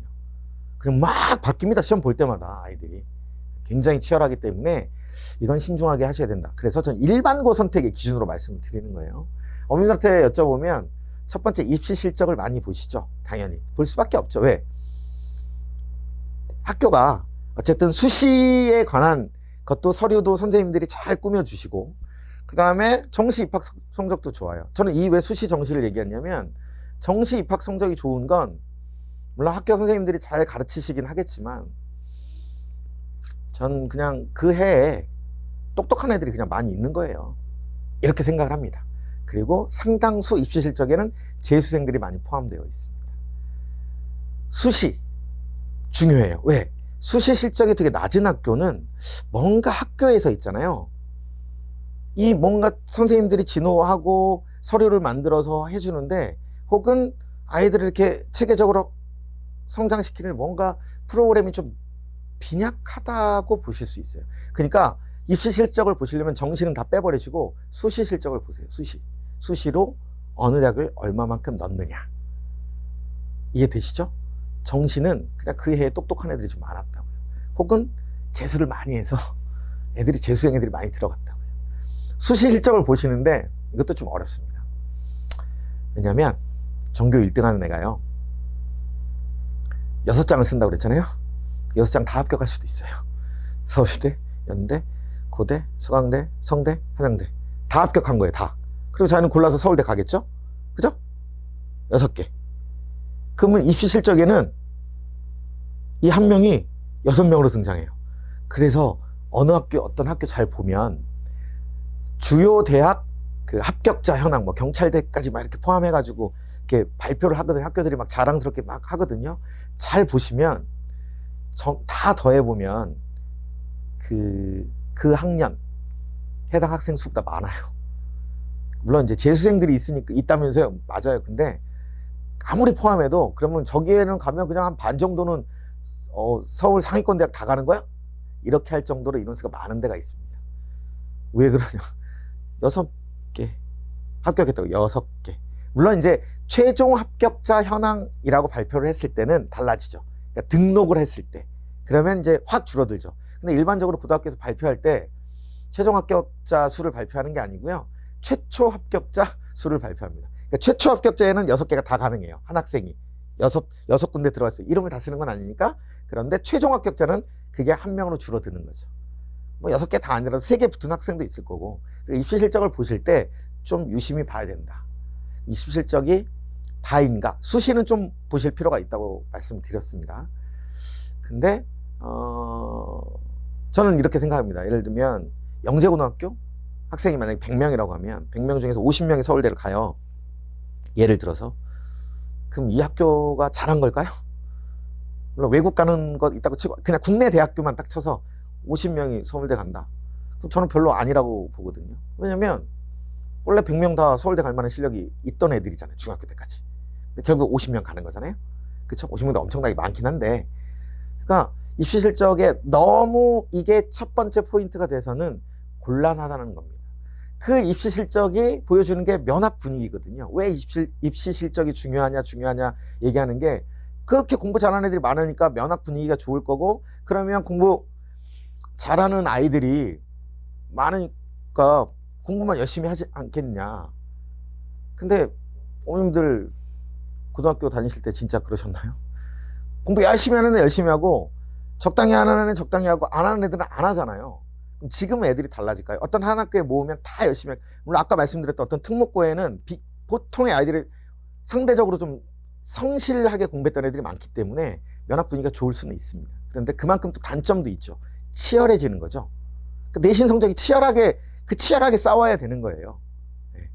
그냥 막 바뀝니다. 시험 볼 때마다 아이들이 굉장히 치열하기 때문에 이건 신중하게 하셔야 된다. 그래서 전 일반고 선택의 기준으로 말씀을 드리는 거예요. 어머님한테 여쭤보면 첫 번째 입시 실적을 많이 보시죠. 당연히 볼 수밖에 없죠. 왜? 학교가 어쨌든 수시에 관한 것도 서류도 선생님들이 잘 꾸며주시고 그 다음에 정시 입학 성적도 좋아요. 저는 이 왜 수시 정시를 얘기했냐면 정시 입학 성적이 좋은 건 물론 학교 선생님들이 잘 가르치시긴 하겠지만 전 그냥 그 해에 똑똑한 애들이 그냥 많이 있는 거예요. 이렇게 생각을 합니다. 그리고 상당수 입시 실적에는 재수생들이 많이 포함되어 있습니다. 수시 중요해요. 왜? 수시 실적이 되게 낮은 학교는 뭔가 학교에서 있잖아요. 이 뭔가 선생님들이 진호하고 서류를 만들어서 해주는데 혹은 아이들을 이렇게 체계적으로 성장시키는 뭔가 프로그램이 좀 빈약하다고 보실 수 있어요. 그러니까 입시 실적을 보시려면 정시는 다 빼버리시고 수시 실적을 보세요. 수시로 어느 대학을 얼마만큼 넣느냐. 이해되시죠? 정시는 그냥 그 해에 똑똑한 애들이 좀 많았다고요. 혹은 재수를 많이 해서 애들이 재수생 애들이 많이 들어갔다고요. 수시 실적을 보시는데 이것도 좀 어렵습니다. 왜냐하면 전교 1등 하는 애가요 6장을 쓴다고 그랬잖아요. 6장 다 합격할 수도 있어요. 서울대, 연대, 고대, 서강대, 성대, 한양대 다 합격한 거예요. 다. 그리고 자기는 골라서 서울대 가겠죠? 그죠? 6개. 그러면 입시 실적에는 이 한 명이 6명으로 등장해요. 그래서 어느 학교 어떤 학교 잘 보면 주요 대학 그 합격자 현황 뭐 경찰대까지 막 이렇게 포함해가지고 이렇게 발표를 하거든요. 학교들이 막 자랑스럽게 막 하거든요. 잘 보시면 다 더해보면 그 학년 해당 학생 수가 많아요. 물론 이제 재수생들이 있다면서요. 맞아요. 근데 아무리 포함해도 그러면 저기에는 가면 그냥 한 반 정도는 서울 상위권 대학 다 가는 거야? 이렇게 할 정도로 인원수가 많은 데가 있습니다. 왜 그러냐? 6개 합격했다고 6개. 물론 이제 최종 합격자 현황이라고 발표를 했을 때는 달라지죠. 그러니까 등록을 했을 때 그러면 이제 확 줄어들죠. 근데 일반적으로 고등학교에서 발표할 때 최종 합격자 수를 발표하는 게 아니고요. 최초 합격자 수를 발표합니다. 그러니까 최초 합격자에는 6개가 다 가능해요. 한 학생이 여섯 군데 들어왔어요. 이름을 다 쓰는 건 아니니까. 그런데 최종 합격자는 그게 한 명으로 줄어드는 거죠. 뭐 6개 다 아니라도 3개 붙은 학생도 있을 거고. 입시 실적을 보실 때 좀 유심히 봐야 된다. 입시 실적이 다인가? 수시는 좀 보실 필요가 있다고 말씀드렸습니다. 근데 저는 이렇게 생각합니다. 예를 들면 영재고등학교 학생이 만약에 100명이라고 하면 100명 중에서 50명이 서울대를 가요. 예를 들어서. 그럼 이 학교가 잘한 걸까요? 물론 외국 가는 것 있다고 치고 그냥 국내 대학교만 딱 쳐서 50명이 서울대 간다. 그럼 저는 별로 아니라고 보거든요. 왜냐면 원래 100명 다 서울대 갈 만한 실력이 있던 애들이잖아요. 중학교 때까지. 근데 결국 50명 가는 거잖아요. 그쵸? 50명도 엄청나게 많긴 한데. 그러니까 입시 실적에 너무 이게 첫 번째 포인트가 돼서는 곤란하다는 겁니다. 그 입시 실적이 보여주는 게 면학 분위기거든요. 왜 입시 실적이 중요하냐 얘기하는 게 그렇게 공부 잘하는 애들이 많으니까 면학 분위기가 좋을 거고 그러면 공부 잘하는 아이들이 많으니까 공부만 열심히 하지 않겠냐. 근데 어머님들 고등학교 다니실 때 진짜 그러셨나요? 공부 열심히 하는 애 열심히 하고 적당히 하는 애는 적당히 하고 안 하는 애들은 안 하잖아요. 그럼 지금 애들이 달라질까요? 어떤 한 학교에 모으면 다 열심히 해. 물론 아까 말씀드렸던 어떤 특목고에는 보통의 아이들이 상대적으로 좀 성실하게 공부했던 애들이 많기 때문에 면학 분위기가 좋을 수는 있습니다. 그런데 그만큼 또 단점도 있죠. 치열해지는 거죠. 내신 성적이 치열하게 싸워야 되는 거예요. 네.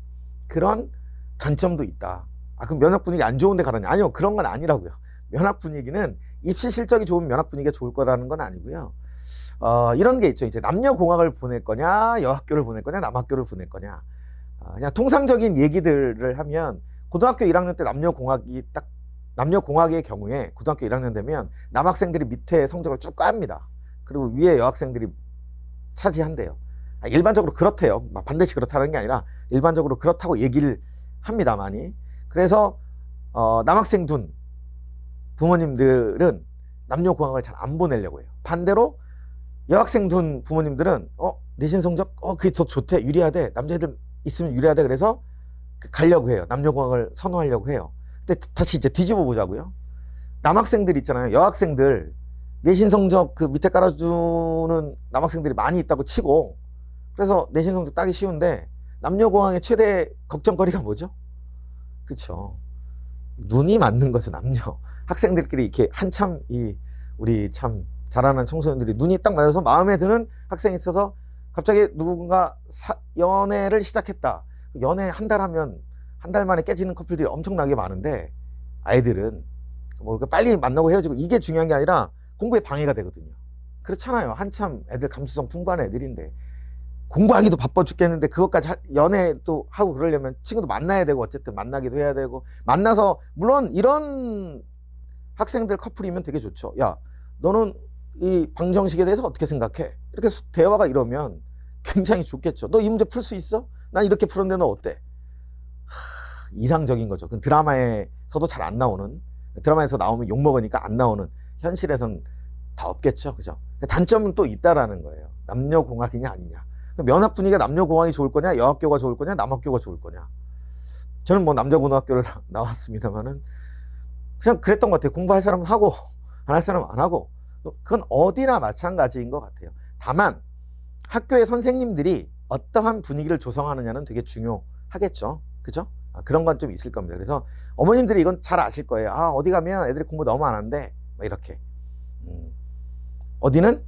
그런 단점도 있다. 그럼 면학 분위기 안 좋은 데 가라냐? 아니요. 그런 건 아니라고요. 면학 분위기는 입시 실적이 좋으면 면학 분위기가 좋을 거라는 건 아니고요. 이런 게 있죠. 이제 남녀공학을 보낼 거냐, 여학교를 보낼 거냐, 남학교를 보낼 거냐. 그냥 통상적인 얘기들을 하면 고등학교 1학년 때 남녀공학의 경우에 고등학교 1학년 되면 남학생들이 밑에 성적을 쭉 깝니다. 그리고 위에 여학생들이 차지한대요. 일반적으로 그렇대요. 반드시 그렇다는 게 아니라 일반적으로 그렇다고 얘기를 합니다, 많이. 그래서 남학생 둔 부모님들은 남녀공학을 잘 안 보내려고 해요. 반대로 여학생 둔 부모님들은 내신 성적 그게 더 좋대, 유리하대, 남자애들 있으면 유리하대. 그래서 가려고 해요. 남녀공학을 선호하려고 해요. 근데 다시 이제 뒤집어 보자고요. 남학생들 있잖아요. 여학생들 내신 성적 그 밑에 깔아주는 남학생들이 많이 있다고 치고 그래서 내신 성적 따기 쉬운데 남녀공학의 최대 걱정거리가 뭐죠? 그쵸. 눈이 맞는 거죠. 남녀 학생들끼리 이렇게 한참 우리 참 잘하는 청소년들이 눈이 딱 맞아서 마음에 드는 학생이 있어서 갑자기 누군가 연애를 시작했다. 연애 한 달 하면 한 달 만에 깨지는 커플들이 엄청나게 많은데 아이들은 뭐 빨리 만나고 헤어지고 이게 중요한 게 아니라 공부에 방해가 되거든요. 그렇잖아요. 한참 애들 감수성 풍부한 애들인데 공부하기도 바빠 죽겠는데 그것까지 연애도 하고 그러려면 친구도 만나야 되고 어쨌든 만나기도 해야 되고 만나서 물론 이런 학생들 커플이면 되게 좋죠. 야, 너는 이 방정식에 대해서 어떻게 생각해? 이렇게 대화가 이러면 굉장히 좋겠죠. 너 이 문제 풀 수 있어? 난 이렇게 풀었는데 너 어때? 이상적인 거죠. 그 드라마에서도 잘 안 나오는, 드라마에서 나오면 욕먹으니까 안 나오는, 현실에선 다 없겠죠. 그죠? 단점은 또 있다라는 거예요. 남녀공학이냐 아니냐. 면학 분위기가 남녀공학이 좋을 거냐, 여학교가 좋을 거냐, 남학교가 좋을 거냐. 저는 뭐 남자고등학교를 나왔습니다만은 그냥 그랬던 것 같아요. 공부할 사람은 하고 안 할 사람은 안 하고. 그건 어디나 마찬가지인 것 같아요. 다만 학교의 선생님들이 어떠한 분위기를 조성하느냐는 되게 중요하겠죠. 그죠? 그런 건 좀 있을 겁니다. 그래서 어머님들이 이건 잘 아실 거예요. 어디 가면 애들이 공부 너무 안 한대. 막 이렇게. 어디는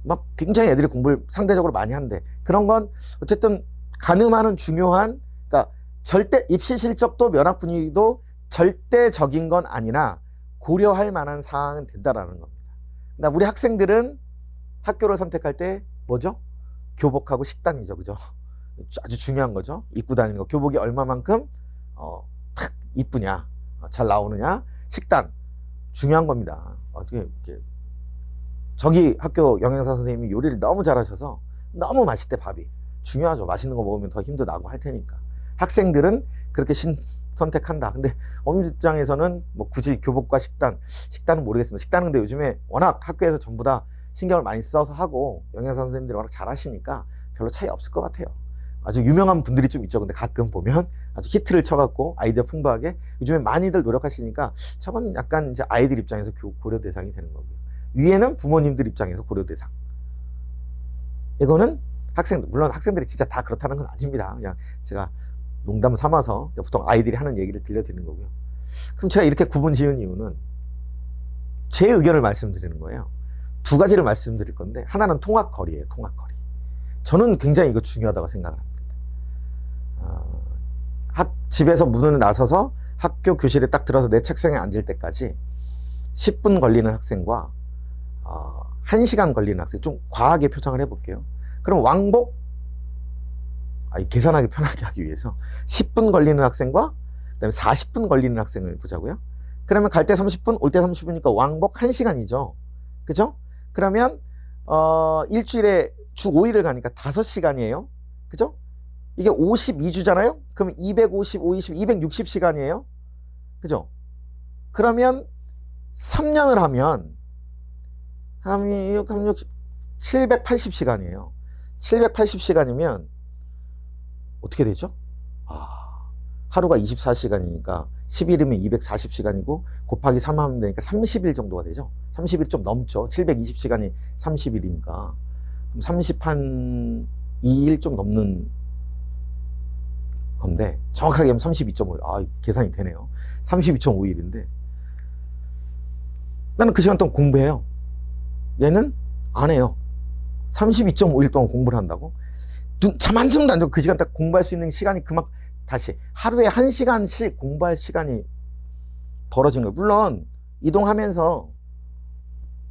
막 굉장히 애들이 공부를 상대적으로 많이 한대. 그런 건 어쨌든 가늠하는 중요한, 그러니까 절대 입시 실적도 면학 분위기도 절대적인 건 아니라 고려할 만한 사항은 된다라는 겁니다. 그러니까 우리 학생들은 학교를 선택할 때 뭐죠? 교복하고 식단이죠. 그죠? 아주 중요한 거죠. 입고 다니는 거. 교복이 얼마만큼 탁 이쁘냐, 잘 나오느냐, 식단 중요한 겁니다. 어떻게 이렇게 저기 학교 영양사 선생님이 요리를 너무 잘하셔서 너무 맛있대. 밥이 중요하죠. 맛있는 거 먹으면 더 힘도 나고 할 테니까. 학생들은 그렇게 선택한다. 근데 어머니 입장에서는 뭐 굳이 교복과 식단은 모르겠습니다. 식단은 근데 요즘에 워낙 학교에서 전부 다 신경을 많이 써서 하고 영양사 선생님들이 워낙 잘하시니까 별로 차이 없을 것 같아요. 아주 유명한 분들이 좀 있죠. 근데 가끔 보면 아주 히트를 쳐갖고 아이디어 풍부하게 요즘에 많이들 노력하시니까 저건 약간 이제 아이들 입장에서 고려 대상이 되는 거고요. 위에는 부모님들 입장에서 고려 대상. 이거는 물론 학생들이 진짜 다 그렇다는 건 아닙니다. 그냥 제가 농담 삼아서 보통 아이들이 하는 얘기를 들려드리는 거고요. 그럼 제가 이렇게 구분 지은 이유는 제 의견을 말씀드리는 거예요. 두 가지를 말씀드릴 건데, 하나는 통학거리예요. 통학거리. 저는 굉장히 이거 중요하다고 생각을 합니다. 집에서 문을 나서서 학교 교실에 딱 들어서 내 책상에 앉을 때까지 10분 걸리는 학생과 1시간 걸리는 학생, 좀 과하게 표창을 해볼게요. 그럼 왕복, 계산하기 편하게 하기 위해서 10분 걸리는 학생과 그다음에 40분 걸리는 학생을 보자고요. 그러면 갈 때 30분, 올 때 30분이니까 왕복 1시간이죠. 그죠? 그러면 일주일에 주 5일을 가니까 5시간이에요. 그죠? 이게 52주잖아요? 그럼 250, 50, 260시간이에요? 그죠? 그러면 3년을 하면 780시간이에요. 780시간이면 어떻게 되죠? 하루가 24시간이니까 10일이면 240시간이고 곱하기 3 하면 되니까 30일 정도가 되죠. 30일 좀 넘죠. 720시간이 30일이니까. 그럼 32일 좀 넘는 건데, 정확하게 하면 32.5일. 계산이 되네요. 32.5일인데 나는 그 시간 동안 공부해요. 얘는 안 해요. 32.5일 동안 공부를 한다고? 잠 한숨도 안 자고 그 시간 딱 공부할 수 있는 시간이 그만큼, 다시 하루에 1시간씩 공부할 시간이 벌어지는 거예요. 물론 이동하면서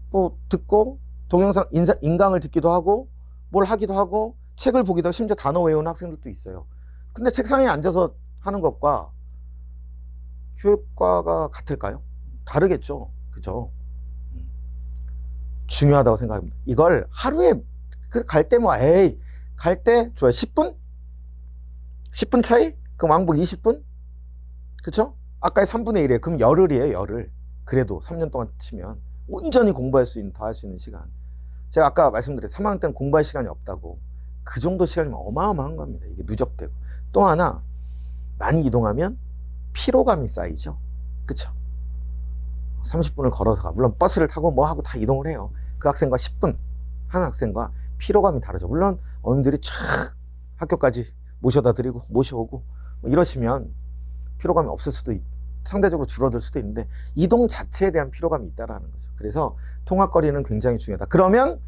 뭐 듣고 동영상 인강을 듣기도 하고 뭘 하기도 하고 책을 보기도 하고 심지어 단어 외우는 학생들도 있어요. 근데 책상에 앉아서 하는 것과 교육과가 같을까요? 다르겠죠. 그죠? 중요하다고 생각합니다. 이걸 하루에 갈 때 갈 때 좋아요. 10분? 10분 차이? 그럼 왕복 20분? 그쵸? 아까의 3분의 1이에요. 그럼 열흘이에요, 열흘. 그래도 3년 동안 치면 온전히 공부할 수 있는, 더 할 수 있는 시간. 제가 아까 말씀드린 3학년 때는 공부할 시간이 없다고. 그 정도 시간이면 어마어마한 겁니다. 이게 누적되고. 또 하나, 많이 이동하면 피로감이 쌓이죠. 그쵸? 30분을 걸어서 가. 물론 버스를 타고 뭐 하고 다 이동을 해요. 그 학생과 10분, 한 학생과 피로감이 다르죠. 물론 어머님들이 촥 학교까지 모셔다 드리고 모셔오고 뭐 이러시면 피로감이 없을 수도 상대적으로 줄어들 수도 있는데, 이동 자체에 대한 피로감이 있다라는 거죠. 그래서 통학거리는 굉장히 중요하다. 그러면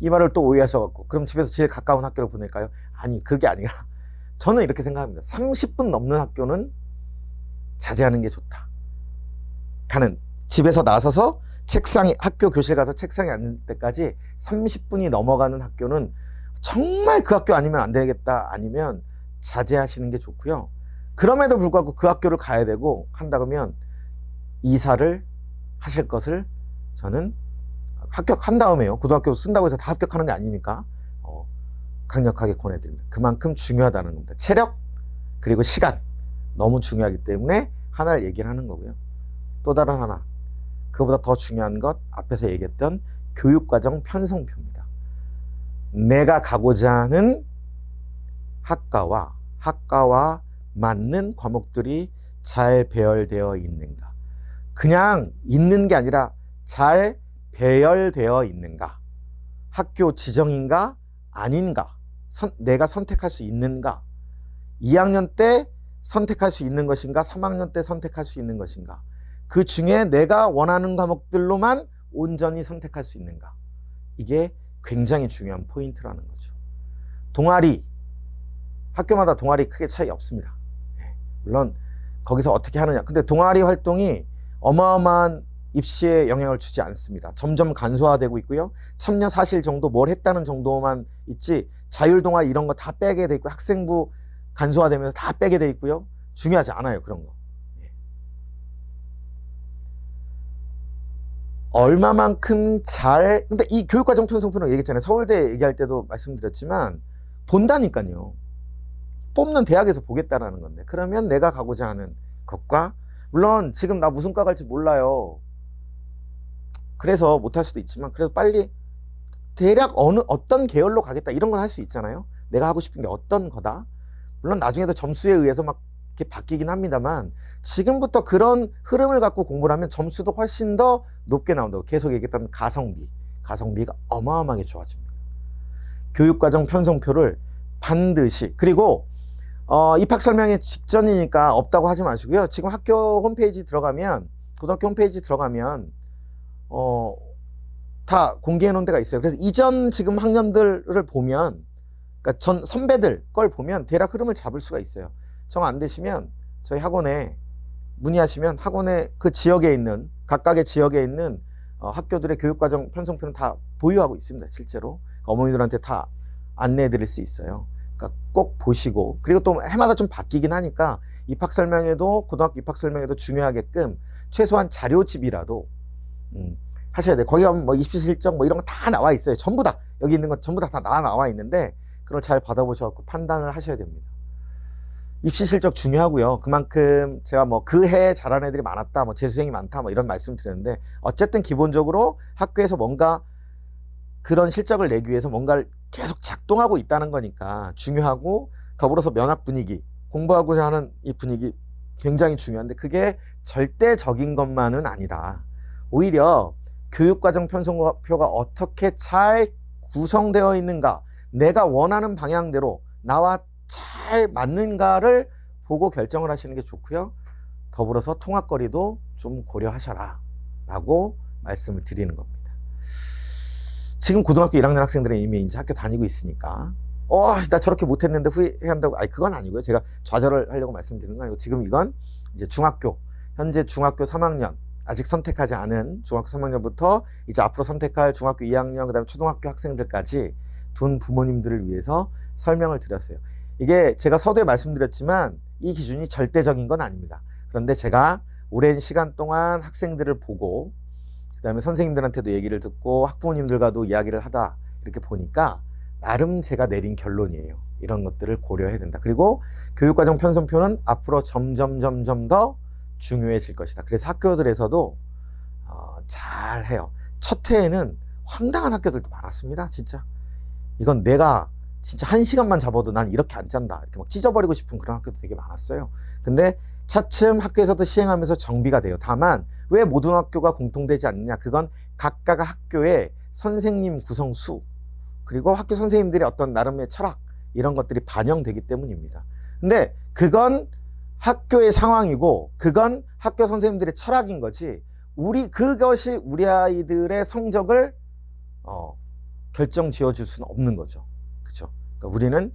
이 말을 또 오해하셔갖고, 그럼 집에서 제일 가까운 학교를 보낼까요? 아니, 그게 아니라 저는 이렇게 생각합니다. 30분 넘는 학교는 자제하는 게 좋다. 집에서 나서서 학교 교실 가서 책상에 앉을 때까지 30분이 넘어가는 학교는 정말 그 학교 아니면 안 되겠다, 아니면 자제하시는 게 좋고요. 그럼에도 불구하고 그 학교를 가야 되고 한다 그러면 이사를 하실 것을 저는, 합격한 다음에요. 고등학교 쓴다고 해서 다 합격하는 게 아니니까 강력하게 권해드립니다. 그만큼 중요하다는 겁니다. 체력 그리고 시간 너무 중요하기 때문에 하나를 얘기를 하는 거고요. 또 다른 하나, 그보다 더 중요한 것, 앞에서 얘기했던 교육과정 편성표입니다. 내가 가고자 하는 학과와 맞는 과목들이 잘 배열되어 있는가. 그냥 있는 게 아니라 잘 배열되어 있는가. 학교 지정인가 아닌가. 내가 선택할 수 있는가. 2학년 때 선택할 수 있는 것인가, 3학년 때 선택할 수 있는 것인가. 그 중에 내가 원하는 과목들로만 온전히 선택할 수 있는가. 이게 굉장히 중요한 포인트라는 거죠. 동아리, 학교마다 동아리 크게 차이 없습니다. 물론 거기서 어떻게 하느냐. 근데 동아리 활동이 어마어마한 입시에 영향을 주지 않습니다. 점점 간소화되고 있고요. 참여 사실 정도, 뭘 했다는 정도만 있지, 자율동아리 이런 거 다 빼게 돼 있고, 학생부 간소화되면서 다 빼게 돼 있고요. 중요하지 않아요, 그런 거. 얼마만큼 근데 이 교육과정 편성표는 얘기했잖아요. 서울대 얘기할 때도 말씀드렸지만 본다니까요. 뽑는 대학에서 보겠다라는 건데, 그러면 내가 가고자 하는 것과, 물론 지금 나 무슨 과 갈지 몰라요. 그래서 못할 수도 있지만, 그래도 빨리 대략 어떤 계열로 가겠다 이런 건 할 수 있잖아요. 내가 하고 싶은 게 어떤 거다. 물론 나중에도 점수에 의해서 막 이렇게 바뀌긴 합니다만, 지금부터 그런 흐름을 갖고 공부를 하면 점수도 훨씬 더 높게 나온다고. 계속 얘기했던 가성비가 어마어마하게 좋아집니다. 교육과정 편성표를 반드시, 그리고 입학 설명회 직전이니까 없다고 하지 마시고요. 지금 학교 홈페이지 들어가면, 고등학교 홈페이지 들어가면, 다 공개해 놓은 데가 있어요. 그래서 이전 지금 학년들을 보면, 그러니까 전 선배들 걸 보면 대략 흐름을 잡을 수가 있어요. 정 안 되시면 저희 학원에 문의하시면 학원에 그 지역에 있는, 각각의 지역에 있는 학교들의 교육과정 편성표는 다 보유하고 있습니다. 실제로. 그러니까 어머니들한테 다 안내해 드릴 수 있어요. 그러니까 꼭 보시고, 그리고 또 해마다 좀 바뀌긴 하니까 입학 설명회도, 고등학교 입학 설명회도 중요하게끔 최소한 자료집이라도 하셔야 돼요. 거기 가면 뭐 입시 실적 뭐 이런 거 다 나와 있어요. 전부 다 여기 있는 건 전부 다 나와 있는데 그걸 잘 받아보셔서 판단을 하셔야 됩니다. 입시 실적 중요하고요. 그만큼 제가 뭐 그 해에 잘하는 애들이 많았다, 뭐 재수생이 많다, 뭐 이런 말씀 드렸는데, 어쨌든 기본적으로 학교에서 뭔가 그런 실적을 내기 위해서 뭔가를 계속 작동하고 있다는 거니까 중요하고, 더불어서 면학 분위기, 공부하고자 하는 이 분위기 굉장히 중요한데 그게 절대적인 것만은 아니다. 오히려 교육과정 편성표가 어떻게 잘 구성되어 있는가, 내가 원하는 방향대로 나와 잘 맞는가를 보고 결정을 하시는 게 좋고요. 더불어서 통학거리도 좀 고려하셔라 라고 말씀을 드리는 겁니다. 지금 고등학교 1학년 학생들은 이미 이제 학교 다니고 있으니까 나 저렇게 못했는데 후회한다고, 그건 아니고요. 제가 좌절을 하려고 말씀드리는 건 아니고, 지금 이건 이제 현재 중학교 3학년, 아직 선택하지 않은 중학교 3학년부터 이제 앞으로 선택할 중학교 2학년, 그 다음에 초등학교 학생들까지 둔 부모님들을 위해서 설명을 드렸어요. 이게 제가 서두에 말씀드렸지만 이 기준이 절대적인 건 아닙니다. 그런데 제가 오랜 시간 동안 학생들을 보고, 그 다음에 선생님들한테도 얘기를 듣고 학부모님들과도 이야기를 하다 이렇게 보니까 나름 제가 내린 결론이에요. 이런 것들을 고려해야 된다. 그리고 교육과정 편성표는 앞으로 점점 더 중요해질 것이다. 그래서 학교들에서도 잘 해요. 첫 해에는 황당한 학교들도 많았습니다. 진짜 이건 내가 진짜 1시간만 잡아도 난 이렇게 안 짠다, 이렇게 막 찢어버리고 싶은 그런 학교도 되게 많았어요. 근데 차츰 학교에서도 시행하면서 정비가 돼요. 다만 왜 모든 학교가 공통되지 않느냐, 그건 각각 학교의 선생님 구성수, 그리고 학교 선생님들의 어떤 나름의 철학, 이런 것들이 반영되기 때문입니다. 근데 그건 학교의 상황이고 그건 학교 선생님들의 철학인 거지, 그것이 우리 아이들의 성적을 결정 지어줄 수는 없는 거죠. 그렇죠? 그러니까 우리는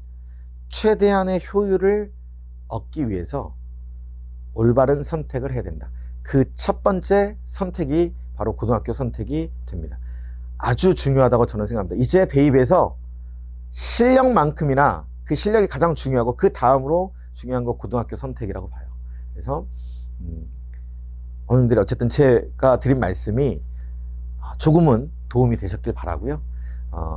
최대한의 효율을 얻기 위해서 올바른 선택을 해야 된다. 그 첫 번째 선택이 바로 고등학교 선택이 됩니다. 아주 중요하다고 저는 생각합니다. 이제 대입에서 실력만큼이나 그 실력이 가장 중요하고 그 다음으로 중요한 거 고등학교 선택이라고 봐요. 그래서 어머님들이 어쨌든 제가 드린 말씀이 조금은 도움이 되셨길 바라고요.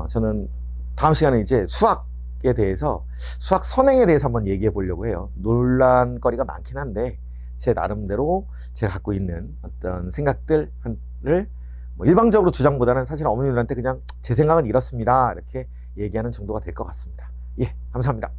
저는 다음 시간에 이제 수학에 대해서, 수학 선행에 대해서 한번 얘기해 보려고 해요. 논란거리가 많긴 한데 제 나름대로 제가 갖고 있는 어떤 생각들을 뭐 일방적으로 주장보다는 사실 어머님들한테 그냥 제 생각은 이렇습니다, 이렇게 얘기하는 정도가 될 것 같습니다. 예, 감사합니다.